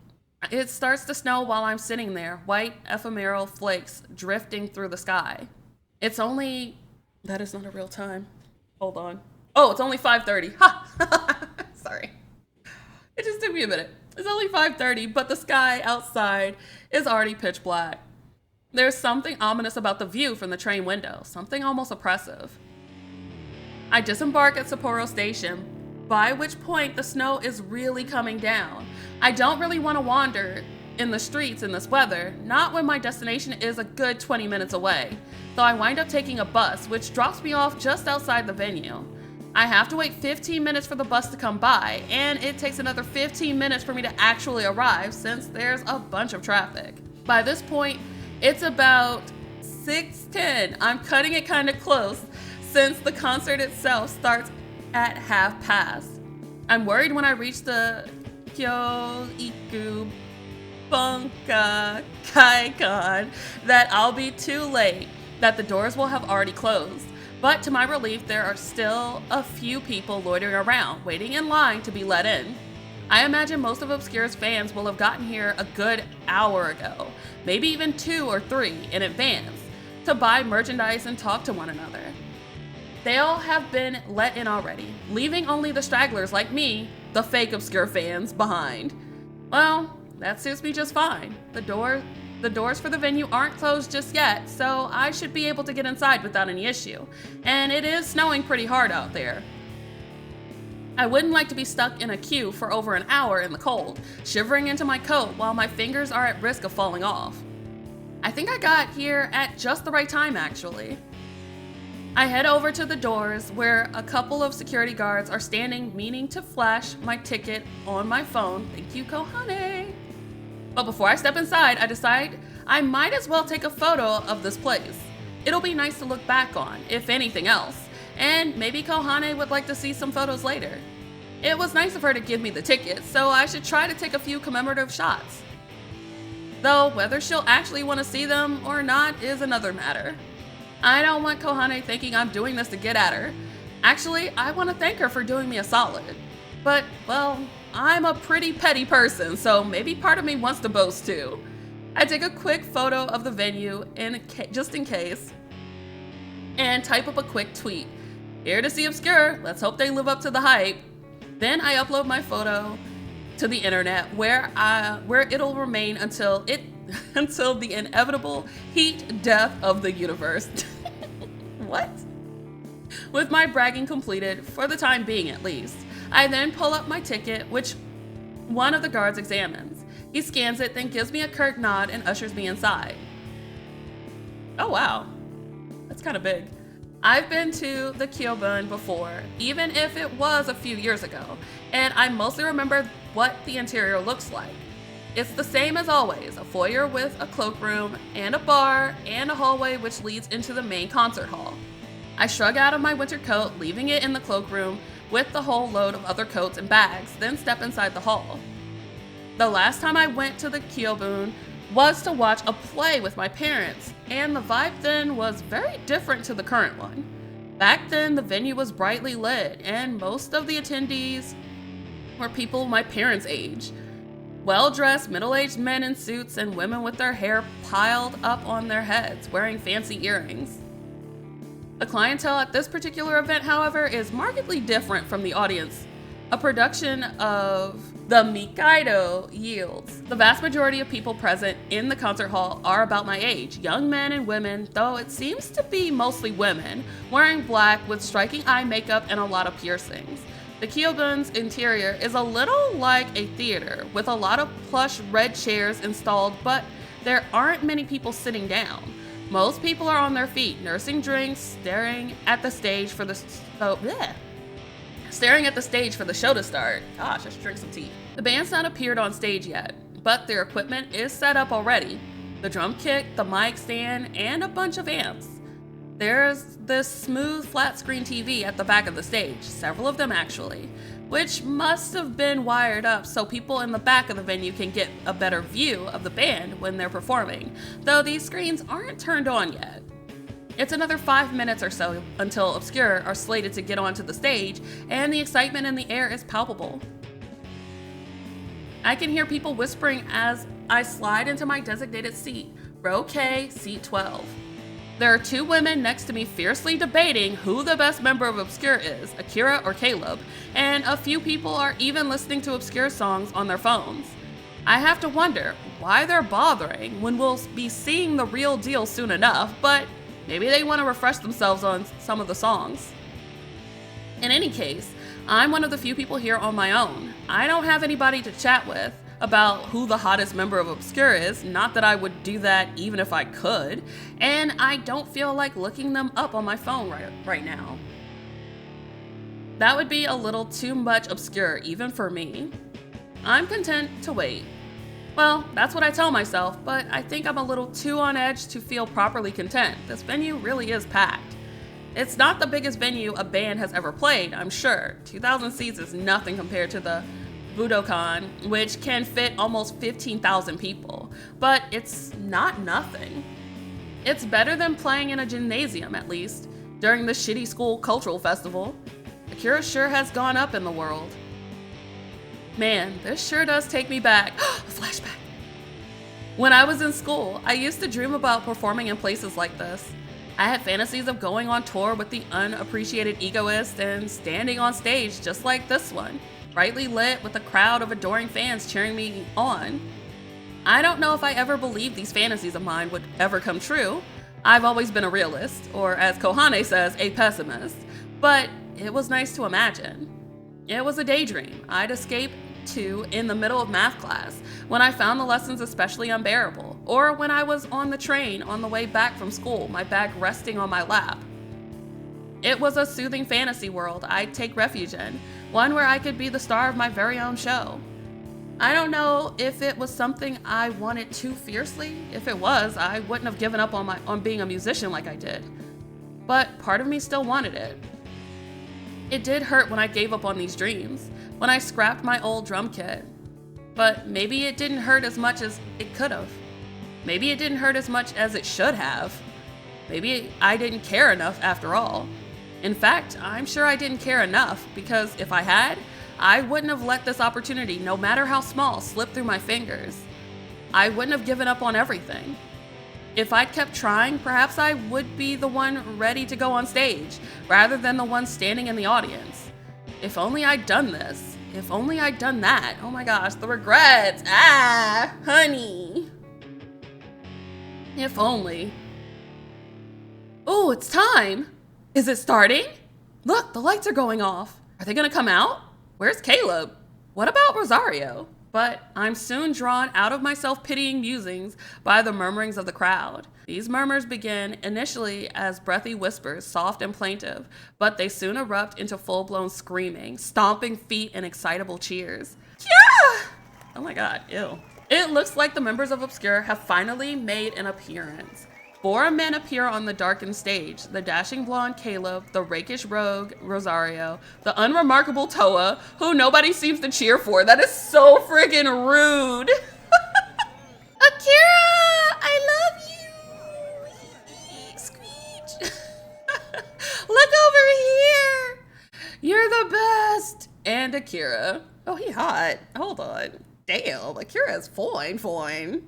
It starts to snow while I'm sitting there, white ephemeral flakes drifting through the sky. That is not a real time. Hold on. Oh, it's only 5:30. Ha! Sorry. It just took me a minute. It's only 5:30, but the sky outside is already pitch black. There's something ominous about the view from the train window, something almost oppressive. I disembark at Sapporo Station, by which point the snow is really coming down. I don't really want to wander in the streets in this weather, not when my destination is a good 20 minutes away, so I wind up taking a bus, which drops me off just outside the venue. I have to wait 15 minutes for the bus to come by, and it takes another 15 minutes for me to actually arrive since there's a bunch of traffic. By this point, it's about 6:10. I'm cutting it kind of close since the concert itself starts at past. I'm worried when I reach the Kyoiku Bunka Kaikon that I'll be too late, that the doors will have already closed. But to my relief, there are still a few people loitering around, waiting in line to be let in. I imagine most of Obscure's fans will have gotten here a good hour ago, maybe even 2 or 3 in advance, to buy merchandise and talk to one another. They all have been let in already, leaving only the stragglers like me, the fake Obscure fans, behind. Well, that suits me just fine. The doors for the venue aren't closed just yet, so I should be able to get inside without any issue. And it is snowing pretty hard out there. I wouldn't like to be stuck in a queue for over an hour in the cold, shivering into my coat while my fingers are at risk of falling off. I think I got here at just the right time, actually. I head over to the doors where a couple of security guards are standing, meaning to flash my ticket on my phone. Thank you, Kohane. But before I step inside, I decide I might as well take a photo of this place. It'll be nice to look back on, if anything else, and maybe Kohane would like to see some photos later. It was nice of her to give me the ticket, so I should try to take a few commemorative shots. Though whether she'll actually want to see them or not is another matter. I don't want Kohane thinking I'm doing this to get at her. Actually, I want to thank her for doing me a solid. But, well, I'm a pretty petty person, so maybe part of me wants to boast too. I take a quick photo of the venue just in case, and type up a quick tweet. Here to see Obscure, let's hope they live up to the hype. Then I upload my photo to the internet where it'll remain until the inevitable heat death of the universe. What? With my bragging completed, for the time being at least, I then pull up my ticket, which one of the guards examines. He scans it, then gives me a curt nod and ushers me inside. Oh wow, that's kind of big. I've been to the Kyobun before, even if it was a few years ago, and I mostly remember what the interior looks like. It's the same as always, a foyer with a cloakroom and a bar and a hallway which leads into the main concert hall. I shrug out of my winter coat, leaving it in the cloakroom with the whole load of other coats and bags, then step inside the hall. The last time I went to the Kyobun was to watch a play with my parents, and the vibe then was very different to the current one. Back then, the venue was brightly lit, and most of the attendees were people my parents' age. Well-dressed, middle-aged men in suits and women with their hair piled up on their heads, wearing fancy earrings. The clientele at this particular event, however, is markedly different from the audience. A production of the Mikado yields. The vast majority of people present in the concert hall are about my age, young men and women, though it seems to be mostly women, wearing black with striking eye makeup and a lot of piercings. The Kyobun's interior is a little like a theater, with a lot of plush red chairs installed, but there aren't many people sitting down. Most people are on their feet, nursing drinks, staring at the stage for the show to start. Gosh, I should drink some tea. The band's not appeared on stage yet, but their equipment is set up already. The drum kit, the mic stand, and a bunch of amps. There's this smooth flat screen TV at the back of the stage, several of them actually, which must have been wired up so people in the back of the venue can get a better view of the band when they're performing, though these screens aren't turned on yet. It's another 5 minutes or so until Obscure are slated to get onto the stage, and the excitement in the air is palpable. I can hear people whispering as I slide into my designated seat, row K, seat 12. There are 2 women next to me fiercely debating who the best member of Obscure is, Akira or Caleb, and a few people are even listening to Obscure songs on their phones. I have to wonder why they're bothering when we'll be seeing the real deal soon enough, but maybe they want to refresh themselves on some of the songs. In any case, I'm one of the few people here on my own. I don't have anybody to chat with about who the hottest member of Obscure is, not that I would do that even if I could, and I don't feel like looking them up on my phone right now. That would be a little too much Obscure even for me. I'm content to wait. Well, that's what I tell myself, but I think I'm a little too on edge to feel properly content. This venue really is packed. It's not the biggest venue a band has ever played, I'm sure. 2,000 seats is nothing compared to the Budokan, which can fit almost 15,000 people, but it's not nothing. It's better than playing in a gymnasium, at least, during the shitty school cultural festival. Akira sure has gone up in the world. Man, this sure does take me back. A flashback. When I was in school, I used to dream about performing in places like this. I had fantasies of going on tour with the unappreciated egoist and standing on stage just like this one, brightly lit with a crowd of adoring fans cheering me on. I don't know if I ever believed these fantasies of mine would ever come true. I've always been a realist, or as Kohane says, a pessimist, but it was nice to imagine. It was a daydream I'd escape to in the middle of math class when I found the lessons especially unbearable, or when I was on the train on the way back from school, my bag resting on my lap. It was a soothing fantasy world I'd take refuge in, one where I could be the star of my very own show. I don't know if it was something I wanted too fiercely. If it was, I wouldn't have given up on being a musician like I did. But part of me still wanted it. It did hurt when I gave up on these dreams, when I scrapped my old drum kit. But maybe it didn't hurt as much as it could have. Maybe it didn't hurt as much as it should have. Maybe I didn't care enough after all. In fact, I'm sure I didn't care enough, because if I had, I wouldn't have let this opportunity, no matter how small, slip through my fingers. I wouldn't have given up on everything. If I'd kept trying, perhaps I would be the one ready to go on stage, rather than the one standing in the audience. If only I'd done this. If only I'd done that. Oh my gosh, the regrets. Ah, honey. If only. Oh, it's time. Is it starting? Look, the lights are going off. Are they gonna come out? Where's Caleb? What about Rosario? But I'm soon drawn out of my self-pitying musings by the murmurings of the crowd. These murmurs begin initially as breathy whispers, soft and plaintive, but they soon erupt into full-blown screaming, stomping feet, and excitable cheers. Yeah! Oh my god, ew. It looks like the members of Obscure have finally made an appearance. 4 men appear on the darkened stage: the dashing blonde Caleb, the rakish rogue Rosario, the unremarkable Toa, who nobody seems to cheer for. That is so friggin' rude. Akira, I love you. Screech. Look over here. You're the best. And Akira. Oh, he hot. Hold on. Damn, Akira is fine.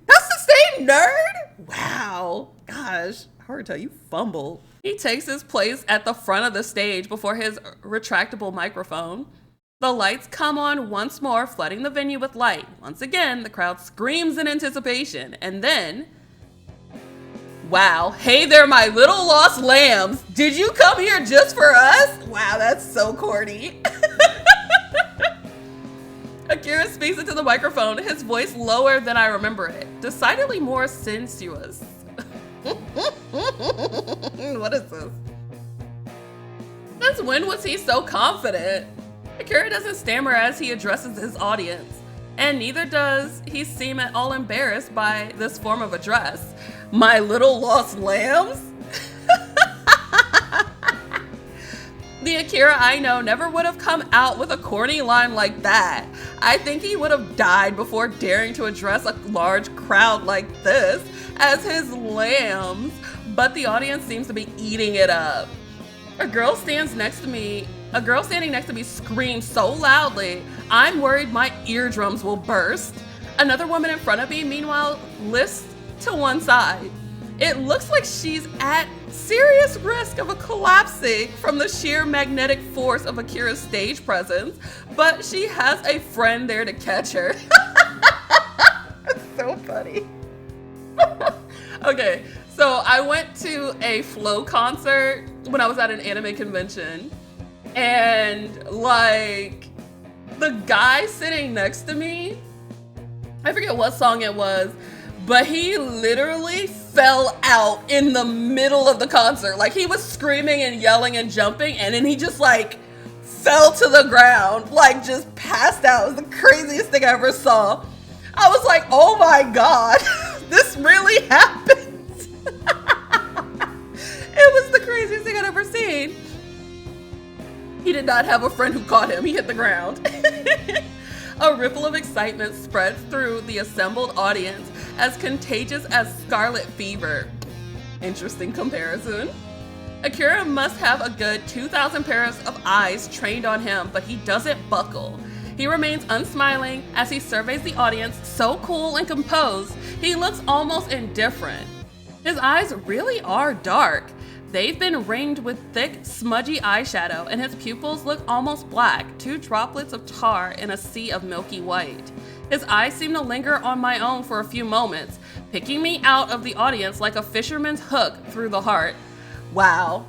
That's the same nerd? Wow. Gosh, Haruto, you fumbled. He takes his place at the front of the stage before his retractable microphone. The lights come on once more, flooding the venue with light. Once again, the crowd screams in anticipation. And then, wow, hey there, my little lost lambs. Did you come here just for us? Wow, that's so corny. Akira speaks into the microphone, his voice lower than I remember it, decidedly more sensuous. What is this? Since when was he so confident? Akira doesn't stammer as he addresses his audience, and neither does he seem at all embarrassed by this form of address. My little lost lambs? The Akira I know never would have come out with a corny line like that. I think he would have died before daring to address a large crowd like this as his lambs, but the audience seems to be eating it up. A girl standing next to me screams so loudly, I'm worried my eardrums will burst. Another woman in front of me, meanwhile, lifts to one side. It looks like she's at serious risk of collapsing from the sheer magnetic force of Akira's stage presence, but she has a friend there to catch her. It's so funny. Okay, so I went to a Flow concert when I was at an anime convention, And like the guy sitting next to me, I forget what song it was, but he literally fell out in the middle of the concert. Like he was screaming and yelling and jumping, and then he just like fell to the ground, like just passed out. It was the craziest thing I ever saw. I was like, oh my God, this really happened. It was the craziest thing I'd ever seen. He did not have a friend who caught him. He hit the ground. A ripple of excitement spreads through the assembled audience, as contagious as scarlet fever. Interesting comparison. Akira must have a good 2,000 pairs of eyes trained on him, but he doesn't buckle. He remains unsmiling as he surveys the audience, so cool and composed, he looks almost indifferent. His eyes really are dark. They've been ringed with thick, smudgy eyeshadow, and his pupils look almost black, 2 droplets of tar in a sea of milky white. His eyes seem to linger on my own for a few moments, picking me out of the audience like a fisherman's hook through the heart. Wow.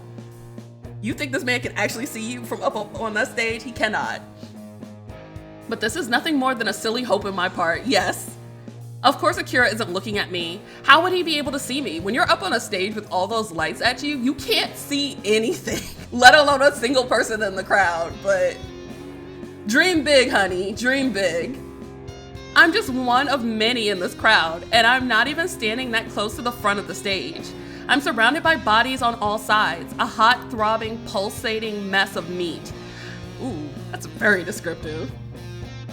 You think this man can actually see you from up on that stage? He cannot. But this is nothing more than a silly hope in my part, yes. Of course Akira isn't looking at me. How would he be able to see me? When you're up on a stage with all those lights at you, you can't see anything, let alone a single person in the crowd. But dream big, honey, dream big. I'm just one of many in this crowd, and I'm not even standing that close to the front of the stage. I'm surrounded by bodies on all sides, a hot, throbbing, pulsating mess of meat. Ooh, that's very descriptive.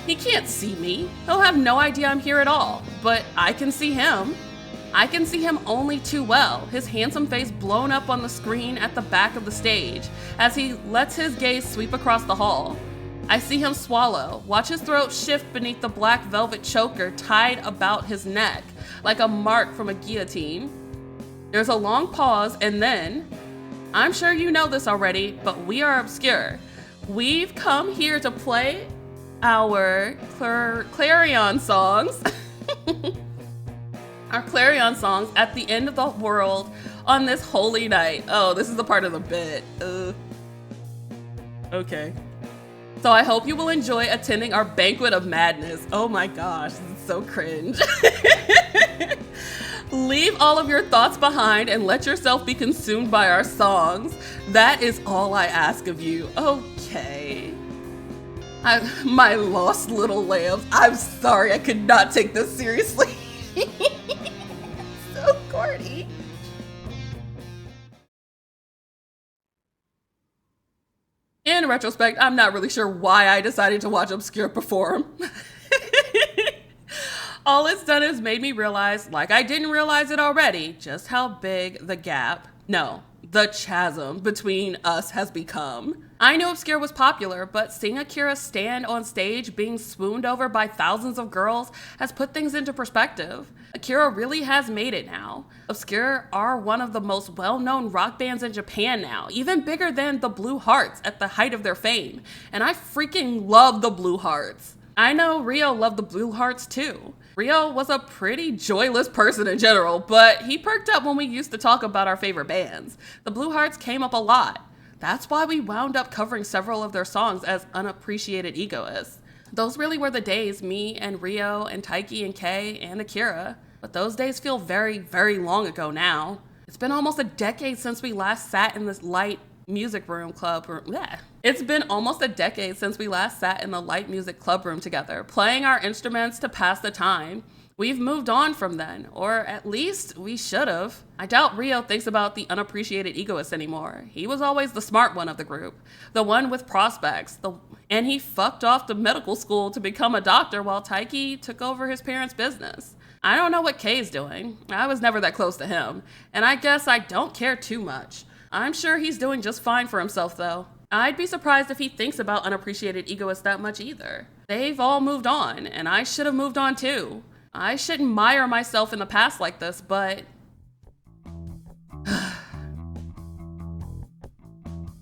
He can't see me. He'll have no idea I'm here at all, but I can see him. I can see him only too well, his handsome face blown up on the screen at the back of the stage as he lets his gaze sweep across the hall. I see him swallow, watch his throat shift beneath the black velvet choker tied about his neck, like a mark from a guillotine. There's a long pause, and then, I'm sure you know this already, but we are Obscure. We've come here to play our clarion songs. Our clarion songs at the end of the world on this holy night. Oh, this is the part of the bit. Okay. So I hope you will enjoy attending our banquet of madness. Oh my gosh, this is so cringe. Leave all of your thoughts behind and let yourself be consumed by our songs. That is all I ask of you. Okay. My lost little lambs. I'm sorry, I could not take this seriously. So corny. In retrospect, I'm not really sure why I decided to watch Obscure perform. All it's done is made me realize, like I didn't realize it already, just how big the gap, no, the chasm between us has become. I knew Obscure was popular, but seeing Akira stand on stage being swooned over by thousands of girls has put things into perspective. Akira really has made it now. Obscure are one of the most well-known rock bands in Japan now, even bigger than the Blue Hearts at the height of their fame. And I freaking love the Blue Hearts. I know Rio loved the Blue Hearts too. Rio was a pretty joyless person in general, but he perked up when we used to talk about our favorite bands. The Blue Hearts came up a lot. That's why we wound up covering several of their songs as unappreciated egoists. Those really were the days, me and Rio and Taiki and Kei and Akira. But those days feel very, very long ago now. It's been almost a decade since we last sat in this light music room club room. Bleh. It's been almost a decade since we last sat in the light music club room together, playing our instruments to pass the time. We've moved on from then, or at least we should have. I doubt Rio thinks about the unappreciated egoist anymore. He was always the smart one of the group, the one with prospects, and he fucked off to medical school to become a doctor while Taiki took over his parents' business. I don't know what Kei's doing. I was never that close to him, and I guess I don't care too much. I'm sure he's doing just fine for himself though. I'd be surprised if he thinks about unappreciated egoists that much either. They've all moved on, and I should have moved on too. I shouldn't mire myself in the past like this, but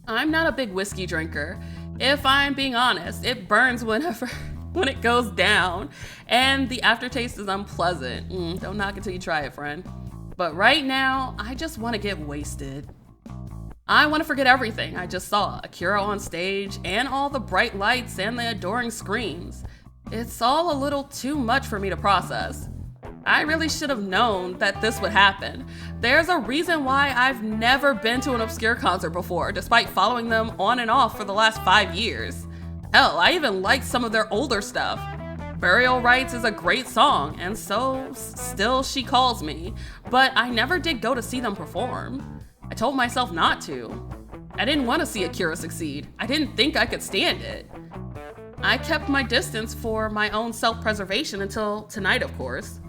I'm not a big whiskey drinker. If I'm being honest, it burns when it goes down, and the aftertaste is unpleasant. Don't knock it till you try it, friend. But right now, I just want to get wasted. I want to forget everything I just saw, Akira on stage, and all the bright lights and the adoring screams. It's all a little too much for me to process. I really should have known that this would happen. There's a reason why I've never been to an Obscure concert before, despite following them on and off for the last 5 years. Hell, I even liked some of their older stuff. Burial Rites is a great song, and so Still She Calls Me, but I never did go to see them perform. I told myself not to. I didn't want to see Akira succeed. I didn't think I could stand it. I kept my distance for my own self-preservation until tonight, of course.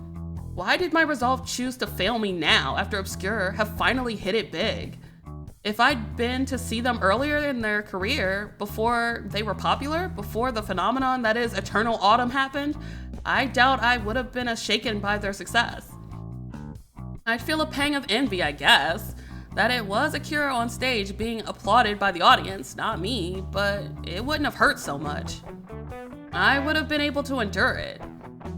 Why did my resolve choose to fail me now after Obscure have finally hit it big? If I'd been to see them earlier in their career, before they were popular, before the phenomenon that is Eternal Autumn happened, I doubt I would have been as shaken by their success. I'd feel a pang of envy, I guess, that it was Akira on stage being applauded by the audience, not me, but it wouldn't have hurt so much. I would have been able to endure it.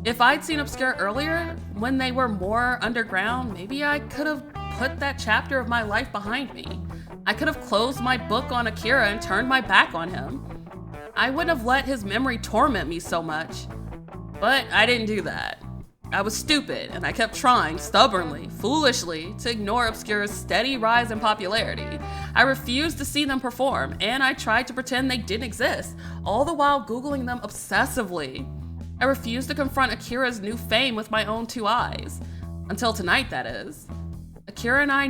If I'd seen Obscure earlier, when they were more underground, maybe I could have put that chapter of my life behind me. I could have closed my book on Akira and turned my back on him. I wouldn't have let his memory torment me so much. But I didn't do that. I was stupid, and I kept trying, stubbornly, foolishly, to ignore Obscure's steady rise in popularity. I refused to see them perform, and I tried to pretend they didn't exist, all the while Googling them obsessively. I refused to confront Akira's new fame with my own 2 eyes. Until tonight, that is. Akira and I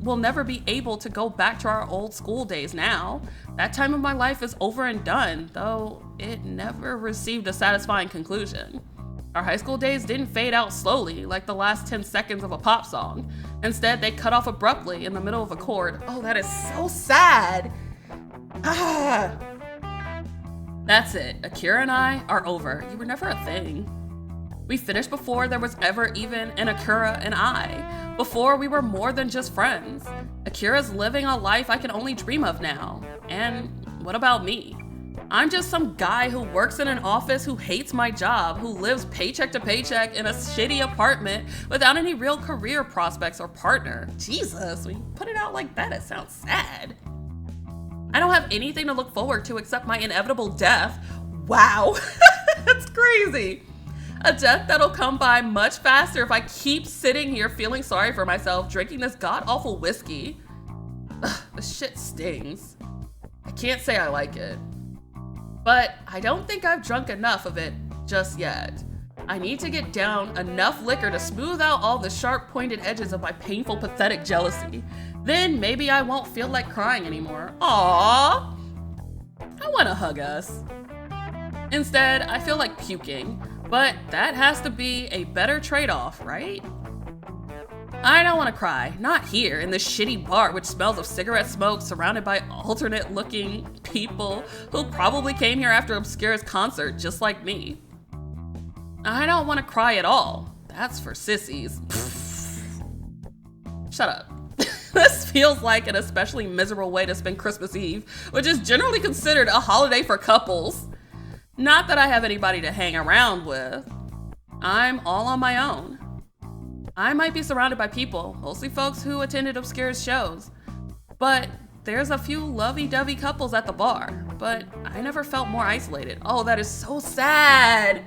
will never be able to go back to our old school days now. That time of my life is over and done, though it never received a satisfying conclusion. Our high school days didn't fade out slowly like the last 10 seconds of a pop song. Instead, they cut off abruptly in the middle of a chord. Oh, that is so sad. That's it. Akira and I are over. You were never a thing. We finished before there was ever even an Akira and I. Before we were more than just friends. Akira's living a life I can only dream of now. And what about me? I'm just some guy who works in an office, who hates my job, who lives paycheck to paycheck in a shitty apartment without any real career prospects or partner. Jesus, when you put it out like that, it sounds sad. I don't have anything to look forward to except my inevitable death. Wow, that's crazy. A death that'll come by much faster if I keep sitting here feeling sorry for myself, drinking this god-awful whiskey. Ugh, this shit stings. I can't say I like it. But I don't think I've drunk enough of it just yet. I need to get down enough liquor to smooth out all the sharp pointed edges of my painful, pathetic jealousy. Then maybe I won't feel like crying anymore. Aww! I want to hug us. Instead, I feel like puking, but that has to be a better trade-off, right? I don't want to cry, not here in this shitty bar which smells of cigarette smoke, surrounded by alternate-looking people who probably came here after Obscure's concert just like me. I don't want to cry at all. That's for sissies. Shut up. This feels like an especially miserable way to spend Christmas Eve, which is generally considered a holiday for couples. Not that I have anybody to hang around with. I'm all on my own. I might be surrounded by people, mostly folks who attended Obscure's shows, but there's a few lovey-dovey couples at the bar, but I never felt more isolated. Oh, that is so sad.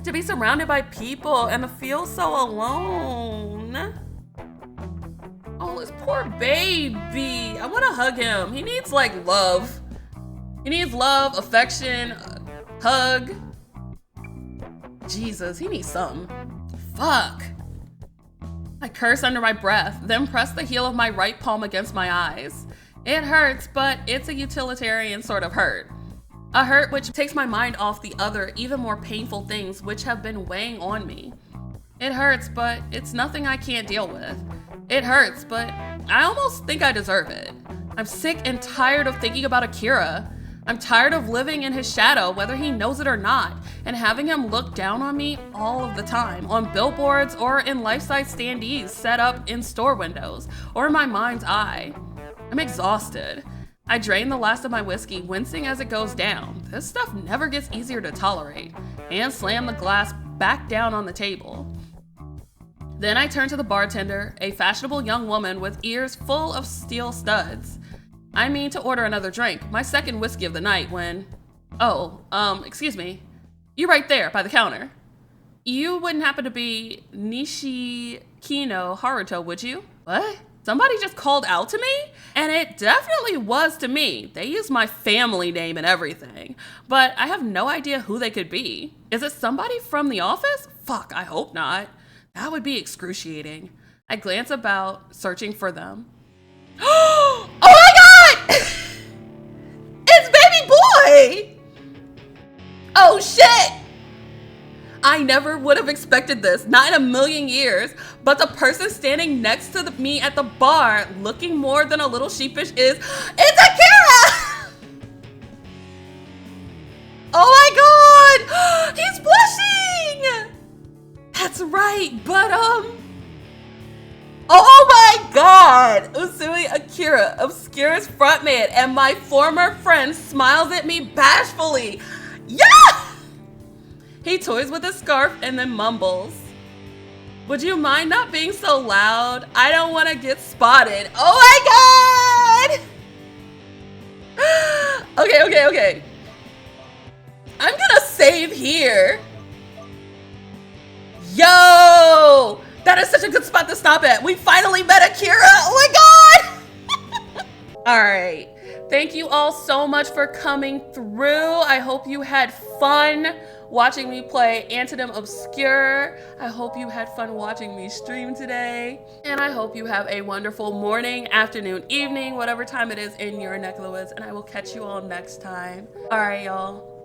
To be surrounded by people and to feel so alone. Oh, this poor baby. I want to hug him. He needs like love. He needs love, affection, hug. Jesus, he needs something. Fuck. I curse under my breath, then press the heel of my right palm against my eyes. It hurts, but it's a utilitarian sort of hurt. A hurt which takes my mind off the other, even more painful things which have been weighing on me. It hurts, but it's nothing I can't deal with. It hurts, but I almost think I deserve it. I'm sick and tired of thinking about Akira. I'm tired of living in his shadow, whether he knows it or not, and having him look down on me all of the time, on billboards or in life-size standees set up in store windows, or in my mind's eye. I'm exhausted. I drain the last of my whiskey, wincing as it goes down. This stuff never gets easier to tolerate, and slam the glass back down on the table. Then I turned to the bartender, a fashionable young woman with ears full of steel studs. I mean to order another drink, my second whiskey of the night when... Oh, excuse me. You right there by the counter. You wouldn't happen to be Nishikino Haruto, would you? What? Somebody just called out to me? And it definitely was to me. They used my family name and everything. But I have no idea who they could be. Is it somebody from the office? Fuck, I hope not. That would be excruciating. I glance about, searching for them. Oh my god! It's baby boy! Oh shit! I never would have expected this, not in a million years, but the person standing next to me at the bar, looking more than a little sheepish it's Akira! Oh my god! He's blushing! That's right, but oh my god! Usui Akira, Obscure's frontman, and my former friend smiles at me bashfully. Yeah! He toys with his scarf and then mumbles. Would you mind not being so loud? I don't want to get spotted. Oh my god! Okay. I'm gonna save here. Yo! That is such a good spot to stop at. We finally met Akira. Oh my god! All right. Thank you all so much for coming through. I hope you had fun watching me play Antonym Obscure. I hope you had fun watching me stream today. And I hope you have a wonderful morning, afternoon, evening, whatever time it is in your neck of the woods. And I will catch you all next time. All right, y'all.